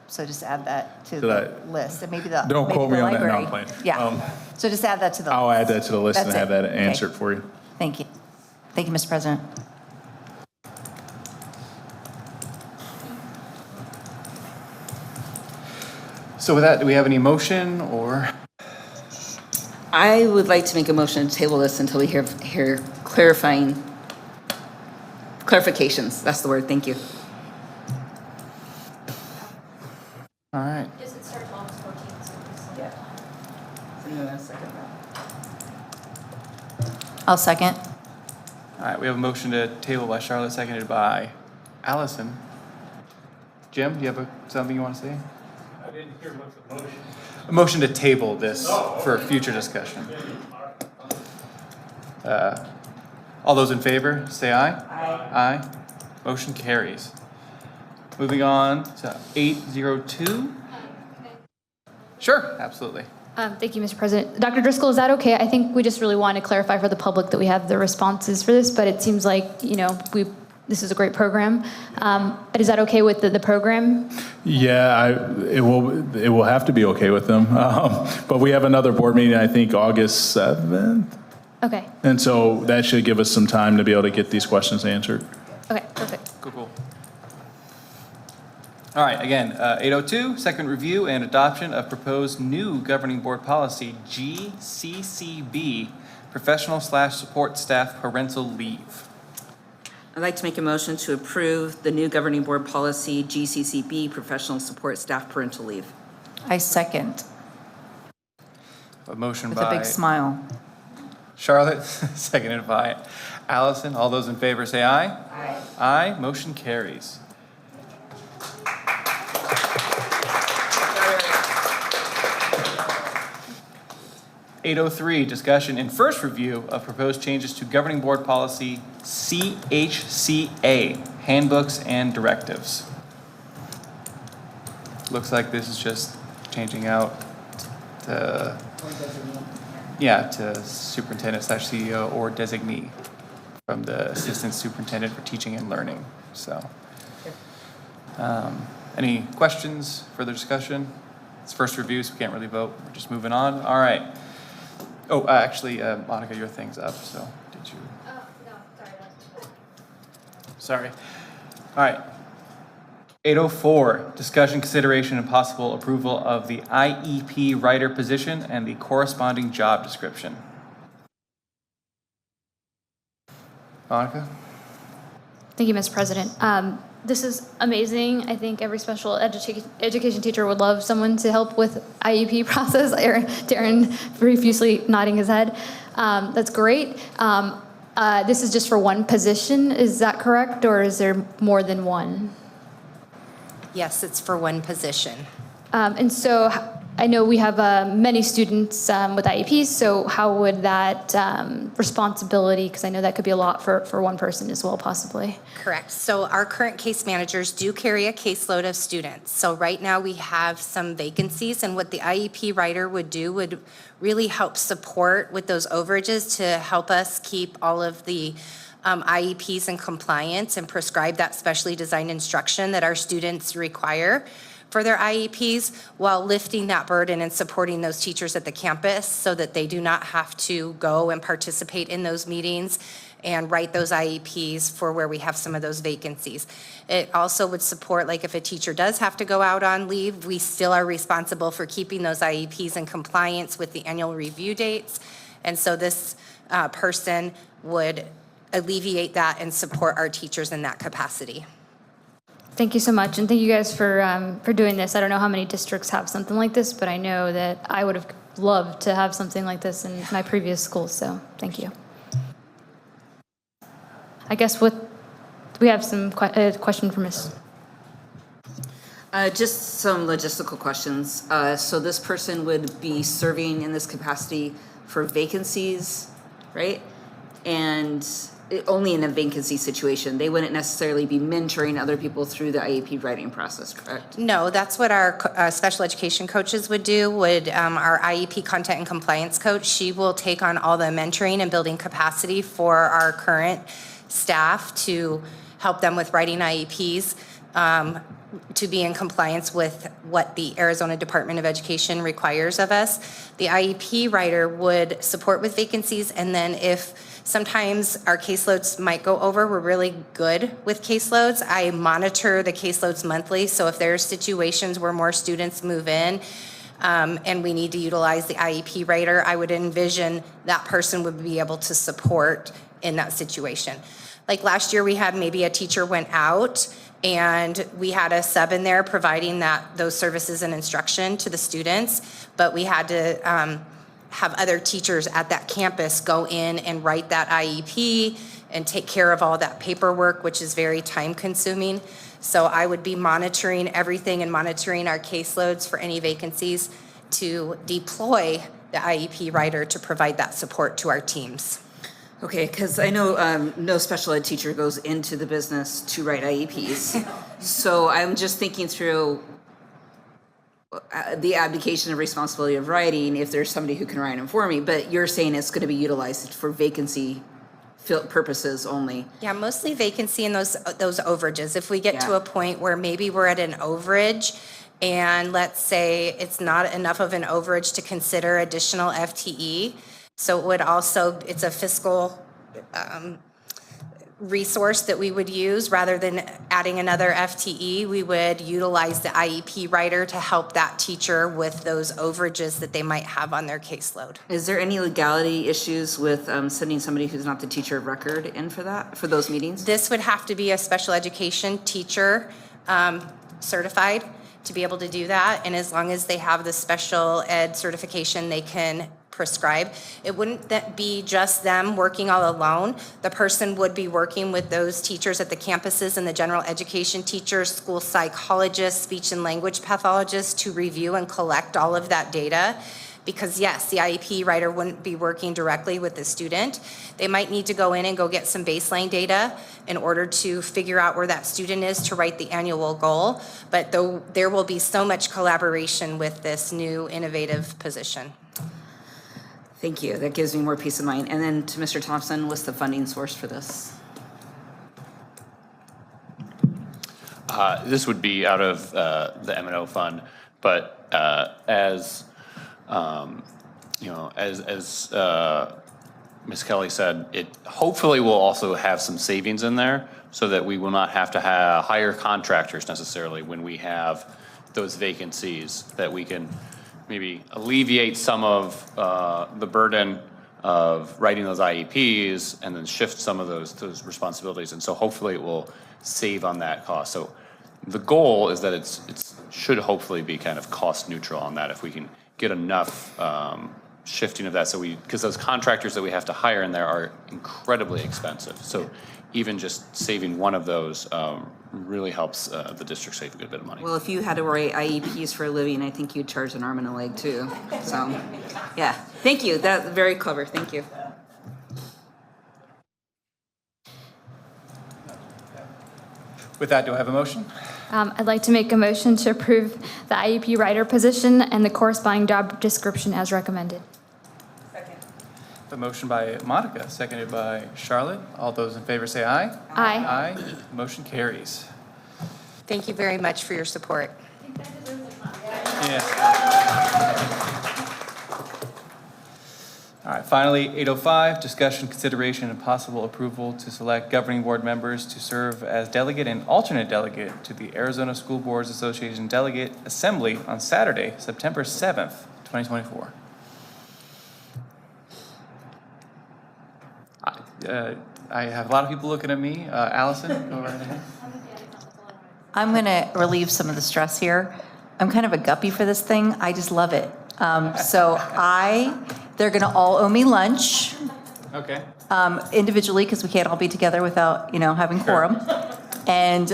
So just add that to the list, and maybe the Don't maybe quote the me on that. No, I'm library. playing. Yeah, so just add that to the list. I'll add that to the list and That's have it. that Okay. answered for you. Thank you. Thank you, Mr. President. So with that, do we have any motion or? I would like to make a motion to table this until we hear clarifications. That's the word. Thank you. All right. Does it start 12 to 14? I'll second. All right, we have a motion to table by Charlotte, seconded by Allison. Jim, do you have something you want to say? I didn't hear what the motion. A motion to table this for future discussion. All those in favor, say aye. Aye. Aye. Motion carries. Moving on to 802. Sure, absolutely. Thank you, Mr. President. Dr. Driscoll, is that okay? I think we just really want to clarify for the public that we have the responses for this, but it seems like, this is a great program. Is that okay with the program? Yeah, it will have to be okay with them. But we have another board meeting, I think, August 7th. Okay. And so that should give us some time to be able to get these questions answered. Okay, perfect. Cool. All right, again, 802, second review and adoption of proposed new governing board policy, GCCB, professional/support staff parental leave. I'd like to make a motion to approve the new governing board policy, GCCB, professional support staff parental leave. I second, A motion with a by big smile. Charlotte, seconded by Allison. All those in favor say aye. Aye. Aye, motion carries. (803) Discussion and first review of proposed changes to governing board policy CHCA, handbooks and directives. Looks like this is just changing out to superintendent/CEO or designee from the assistant superintendent for teaching and learning. So, any questions, further discussion? It's first review, so we can't really vote. We're just moving on. All right. Oh, actually, Monica, your thing's up, so did you? Oh, no, Sorry. sorry. All right. 804, discussion, consideration, and possible approval of the IEP writer position and the corresponding job description. Monica? Thank you, Mr. President. This is amazing. I think every special education teacher would love someone to help with IEP process. Darren profusely nodding his head. That's great. This is just for one position, is that correct? Or is there more than one? Yes, it's for one position. And so I know we have many students with IEPs, so how would that responsibility, because I know that could be a lot for one person as well, possibly. Correct. So our current case managers do carry a caseload of students. So right now we have some vacancies, and what the IEP writer would do would really help support with those overages to help us keep all of the IEPs in compliance and prescribe that specially designed instruction that our students require for their IEPs, while lifting that burden and supporting those teachers at the campus so that they do not have to go and participate in those meetings and write those IEPs for where we have some of those vacancies. It also would support, like if a teacher does have to go out on leave, we still are responsible for keeping those IEPs in compliance with the annual review dates. And so this person would alleviate that and support our teachers in that capacity. Thank you so much, and thank you guys for doing this. I don't know how many districts have something like this, but I know that I would have loved to have something like this in my previous school, so thank you. I guess we have some question for Ms. Just some logistical questions. So this person would be serving in this capacity for vacancies, right? And only in a vacancy situation. They wouldn't necessarily be mentoring other people through the IEP writing process, correct? No, that's what our special education coaches would do, our IEP content and compliance coach, she will take on all the mentoring and building capacity for our current staff to help them with writing IEPs, to be in compliance with what the Arizona Department of Education requires of us. The IEP writer would support with vacancies, and then if sometimes our caseloads might go over, we're really good with caseloads. I monitor the caseloads monthly, so if there's situations where more students move in, and we need to utilize the IEP writer, I would envision that person would be able to support in that situation. Like last year, we had maybe a teacher went out, and we had a sub in there providing those services and instruction to the students, but we had to have other teachers at that campus go in and write that IEP and take care of all that paperwork, which is very time consuming. So I would be monitoring everything and monitoring our caseloads for any vacancies to deploy the IEP writer to provide that support to our teams. Okay, because I know no special ed teacher goes into the business to write IEPs. So I'm just thinking through the abdication of responsibility of writing if there's somebody who can write them for me. But you're saying it's going to be utilized for vacancy purposes only. Yeah, mostly vacancy and those overages. If we get to Yeah. a point where maybe we're at an overage and let's say it's not enough of an overage to consider additional FTE, so it would also, it's a fiscal resource that we would use rather than adding another FTE. We would utilize the IEP writer to help that teacher with those overages that they might have on their caseload. Is there any legality issues with sending somebody who's not the teacher of record in for that, for those meetings? This would have to be a special education teacher certified to be able to do that. And as long as they have the special ed certification, they can prescribe. It wouldn't be just them working all alone. The person would be working with those teachers at the campuses and the general education teachers, school psychologists, speech and language pathologists to review and collect all of that data. Because yes, the IEP writer wouldn't be working directly with the student. They might need to go in and go get some baseline data in order to figure out where that student is to write the annual goal. But there will be so much collaboration with this new innovative position. Thank you. That gives me more peace of mind. And then to Mr. Thompson, what's the funding source for this? This would be out of the M&O fund, but as Ms. Kelly said, it hopefully will also have some savings in there so that we will not have to hire contractors necessarily when we have those vacancies, that we can maybe alleviate some of the burden of writing those IEPs and then shift some of those responsibilities. And so hopefully it will save on that cost. So the goal is that it should hopefully be kind of cost neutral on that if we can get enough shifting of that. So because those contractors that we have to hire in there are incredibly expensive. So even just saving one of those really helps the district save a good bit of money. Well, if you had to write IEPs for a living, I think you'd charge an arm and a leg too. So, yeah, thank you. That's very clever. Thank you. With that, do I have a motion? I'd like to make a motion to approve the IEP writer position and the corresponding job description as recommended. A motion by Monica, seconded by Charlotte. All those in favor say aye. Aye. Aye. Motion carries. Thank you very much for your support. Yeah. All right, finally, 8:05, discussion, consideration, and possible approval to select governing board members to serve as delegate and alternate delegate to the Arizona School Boards Association Delegate Assembly on Saturday, September 7th, 2024. I have a lot of people looking at me. Allison, go right ahead. I'm going to relieve some of the stress here. I'm kind of a guppy for this thing. I just love it. They're going to all owe me lunch Okay. individually because we can't all be together without, having quorum. And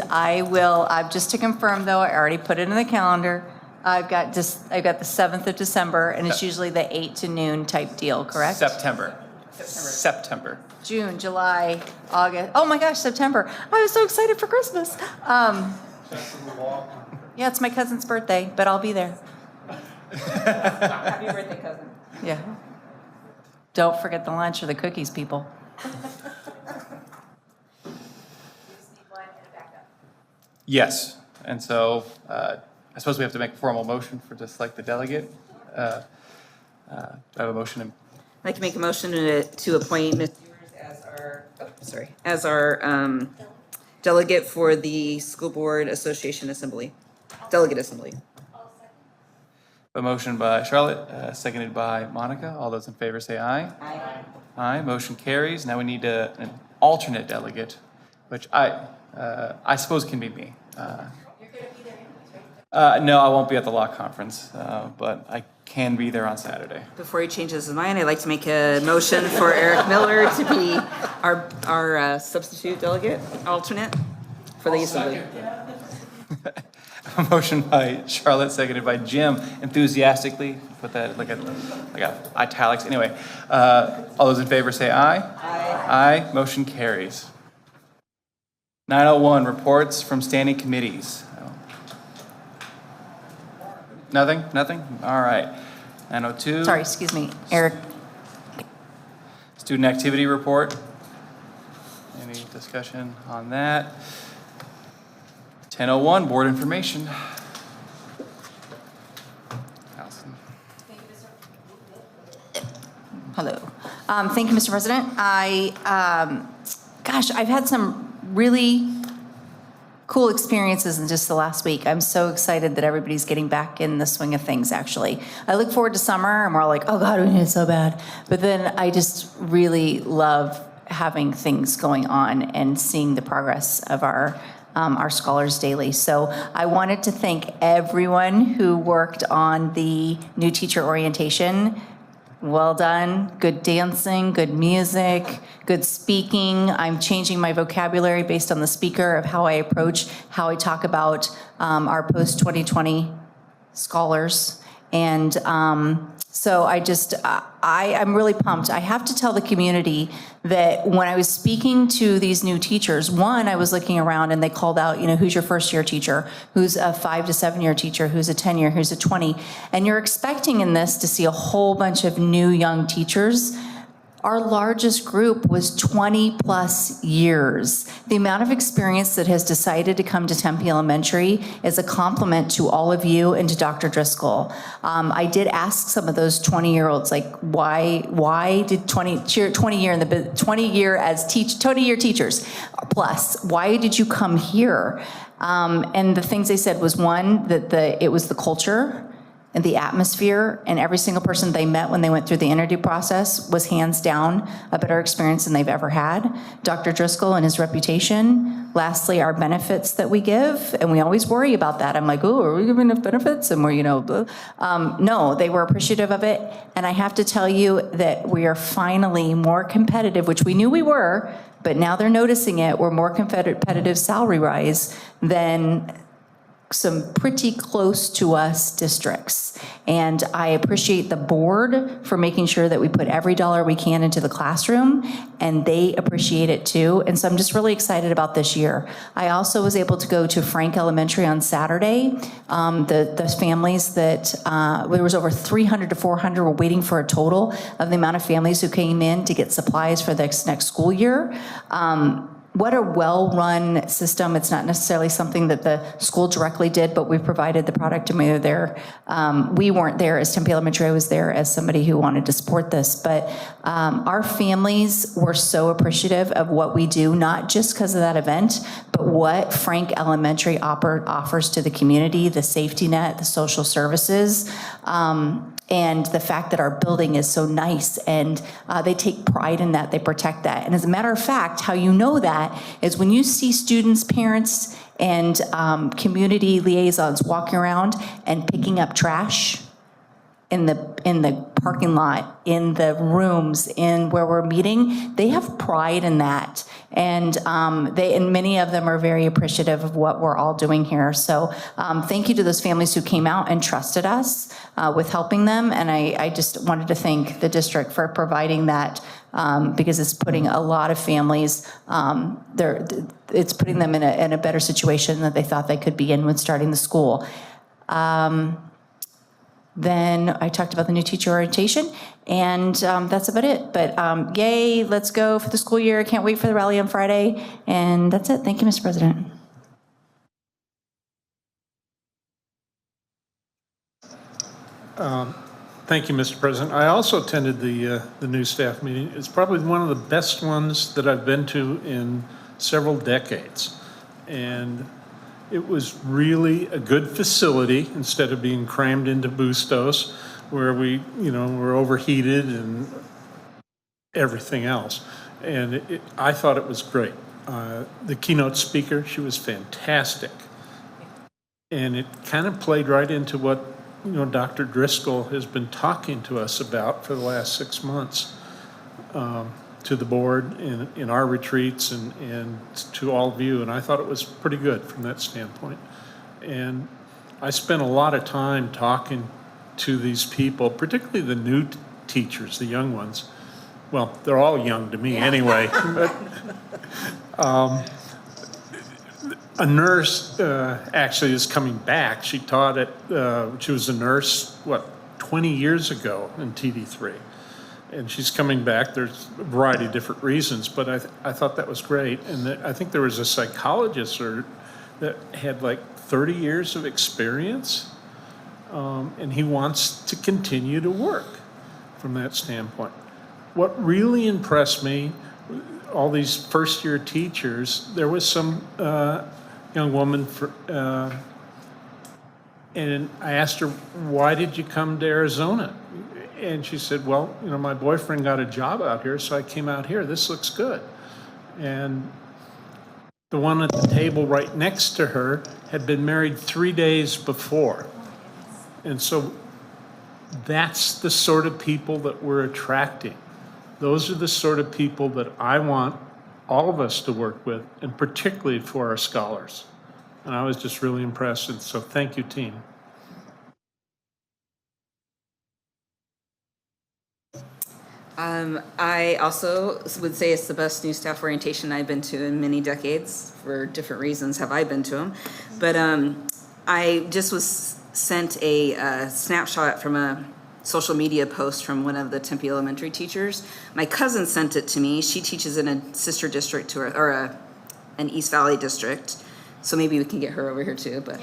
just to confirm though, I already put it in the calendar. I've got the 7th of December, and it's usually the 8 to noon type deal, correct? September. June, July, August. Oh my gosh, September. I was so excited for Christmas. Yeah, it's my cousin's birthday, but I'll be there. Happy birthday, cousin. Yeah. Don't forget the lunch or the cookies, people. Yes, and so I suppose we have to make a formal motion for to select the delegate. Do I have a motion? I'd like to make a motion to appoint Ms. Ewers as our delegate for the School Board Association Assembly, Delegate Assembly. A motion by Charlotte, seconded by Monica. All those in favor say aye. Aye. Aye, motion carries. Now we need an alternate delegate, which I suppose can be me. No, I won't be at the law conference, but I can be there on Saturday. Before he changes his mind, I'd like to make a motion for Eric Miller to be our substitute delegate, alternate for the assembly. A motion by Charlotte, seconded by Jim, enthusiastically. Put that like italics. Anyway, all those in favor say aye. Aye. Aye. Motion carries. 901, reports from standing committees. Nothing? All right. 902. Sorry, excuse me, Eric. Student activity report. Any discussion on that? 1001, board information. Allison. Hello. Thank you, Mr. President. I've had some really cool experiences in just the last week. I'm so excited that everybody's getting back in the swing of things, actually. I look forward to summer, and we're all like, oh God, we need it so bad. But then I just really love having things going on and seeing the progress of our scholars daily. So I wanted to thank everyone who worked on the new teacher orientation. Well done. Good dancing, good music, good speaking. I'm changing my vocabulary based on the speaker of how I approach, how I talk about our post-2020 scholars. And so I'm really pumped. I have to tell the community that when I was speaking to these new teachers, one, I was looking around and they called out, who's your first year teacher, who's a 5 to 7 year teacher, who's a 10 year, who's a 20. And you're expecting in this to see a whole bunch of new young teachers. Our largest group was 20 plus years. The amount of experience that has decided to come to Tempe Elementary is a compliment to all of you and to Dr. Driscoll. I did ask some of those 20-year-olds, like, why did 20 year teachers plus, why did you come here? And the things they said was, one, that it was the culture and the atmosphere, and every single person they met when they went through the interview process was hands down a better experience than they've ever had. Dr. Driscoll and his reputation. Lastly, our benefits that we give, and we always worry about that. I'm like, oh, are we giving enough benefits? And we're, no, they were appreciative of it. And I have to tell you that we are finally more competitive, which we knew we were, but now they're noticing it. We're more competitive salary rise than some pretty close to us districts. And I appreciate the board for making sure that we put every dollar we can into the classroom, and they appreciate it too. And so I'm just really excited about this year. I also was able to go to Frank Elementary on Saturday. The families that, there was over 300 to 400 were waiting for a total of the amount of families who came in to get supplies for the next school year. What a well-run system. It's not necessarily something that the school directly did, but we provided the product and we were there. We weren't there as Tempe Elementary. I was there as somebody who wanted to support this. But our families were so appreciative of what we do, not just because of that event, but what Frank Elementary offers to the community, the safety net, the social services. And the fact that our building is so nice, and they take pride in that, they protect that. And as a matter of fact, how you know that is when you see students, parents, and community liaisons walking around and picking up trash. in the parking lot, in the rooms, in where we're meeting, they have pride in that. And and many of them are very appreciative of what we're all doing here. So thank you to those families who came out and trusted us with helping them. And I just wanted to thank the district for providing that because it's putting a lot of families, it's putting them in a better situation than they thought they could be in when starting the school. Then I talked about the new teacher orientation, and that's about it. But yay, let's go for the school year. Can't wait for the rally on Friday. And that's it. Thank you, Mr. President. Thank you, Mr. President. I also attended the new staff meeting. It's probably one of the best ones that I've been to in several decades. And it was really a good facility instead of being crammed into Bustos where we, were overheated and everything else. And I thought it was great. The keynote speaker, she was fantastic. And it kind of played right into what, Dr. Driscoll has been talking to us about for the last 6 months, to the board in our retreats and to all of you. And I thought it was pretty good from that standpoint. And I spent a lot of time talking to these people, particularly the new teachers, the young ones. Well, they're all young to me anyway. But, a nurse actually is coming back. She taught she was a nurse, 20 years ago in TD3. And she's coming back. There's a variety of different reasons, but I thought that was great. And I think there was a psychologist that had 30 years of experience, and he wants to continue to work from that standpoint. What really impressed me, all these first-year teachers, there was some young woman, and I asked her, why did you come to Arizona? And she said, well, my boyfriend got a job out here, so I came out here. This looks good. And the one at the table right next to her had been married 3 days before. And so that's the sort of people that we're attracting. Those are the sort of people that I want all of us to work with, and particularly for our scholars. And I was just really impressed. And so thank you, team. I also would say it's the best new staff orientation I've been to in many decades. For different reasons have I been to them. But I just was sent a snapshot from a social media post from one of the Tempe elementary teachers. My cousin sent it to me. She teaches in a sister district to her, or an East Valley district. So maybe we can get her over here too, but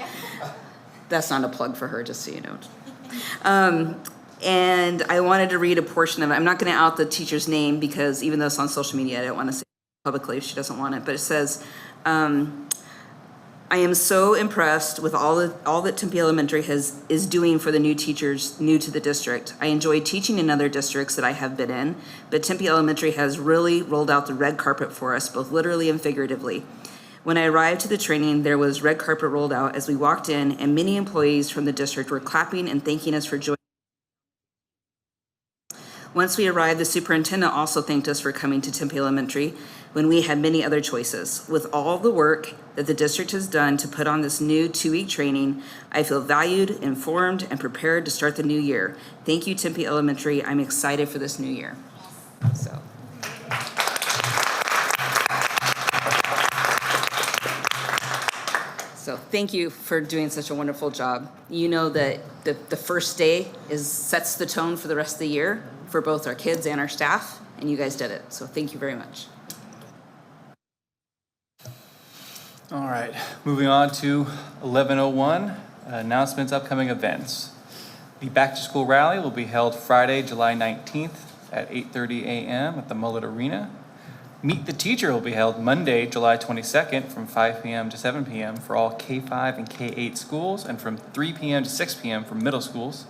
that's not a plug for her, just so you know. And I wanted to read a portion of it. I'm not going to out the teacher's name because even though it's on social media, I don't want to say it publicly if she doesn't want it. But it says, I am so impressed with all that Tempe Elementary is doing for the new teachers new to the district. I enjoy teaching in other districts that I have been in, but Tempe Elementary has really rolled out the red carpet for us, both literally and figuratively. When I arrived to the training, there was red carpet rolled out as we walked in, and many employees from the district were clapping and thanking us for joining. Once we arrived, the superintendent also thanked us for coming to Tempe Elementary when we had many other choices. With all the work that the district has done to put on this new 2-week training, I feel valued, informed, and prepared to start the new year. Thank you, Tempe Elementary. I'm excited for this new year. So thank you for doing such a wonderful job. You know that the first day sets the tone for the rest of the year for both our kids and our staff, and you guys did it. So thank you very much. All right, moving on to 11:01, announcements, upcoming events. The Back to School Rally will be held Friday, July 19th at 8:30 a.m. at the Mullet Arena. Meet the Teacher will be held Monday, July 22nd from 5 p.m. to 7 p.m. for all K-5 and K-8 schools, and from 3 p.m. to 6 p.m. for middle schools.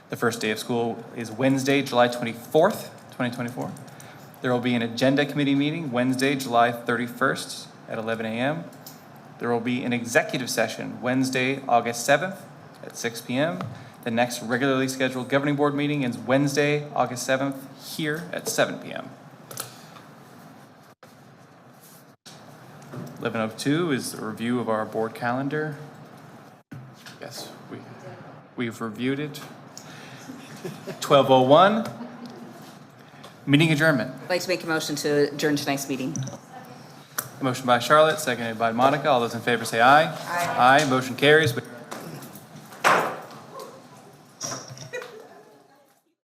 The first day of school is Wednesday, July 24th, 2024. There will be an Agenda Committee meeting Wednesday, July 31st at 11 a.m. There will be an executive session Wednesday, August 7th at 6 p.m. The next regularly scheduled governing board meeting is Wednesday, August 7th, here at 7 p.m. 11:02 is the review of our board calendar. Yes, we've reviewed it. 12:01, meeting adjournment. I'd like to make a motion to adjourn tonight's meeting. Motion by Charlotte, seconded by Monica. All those in favor say aye. Aye. Motion carries.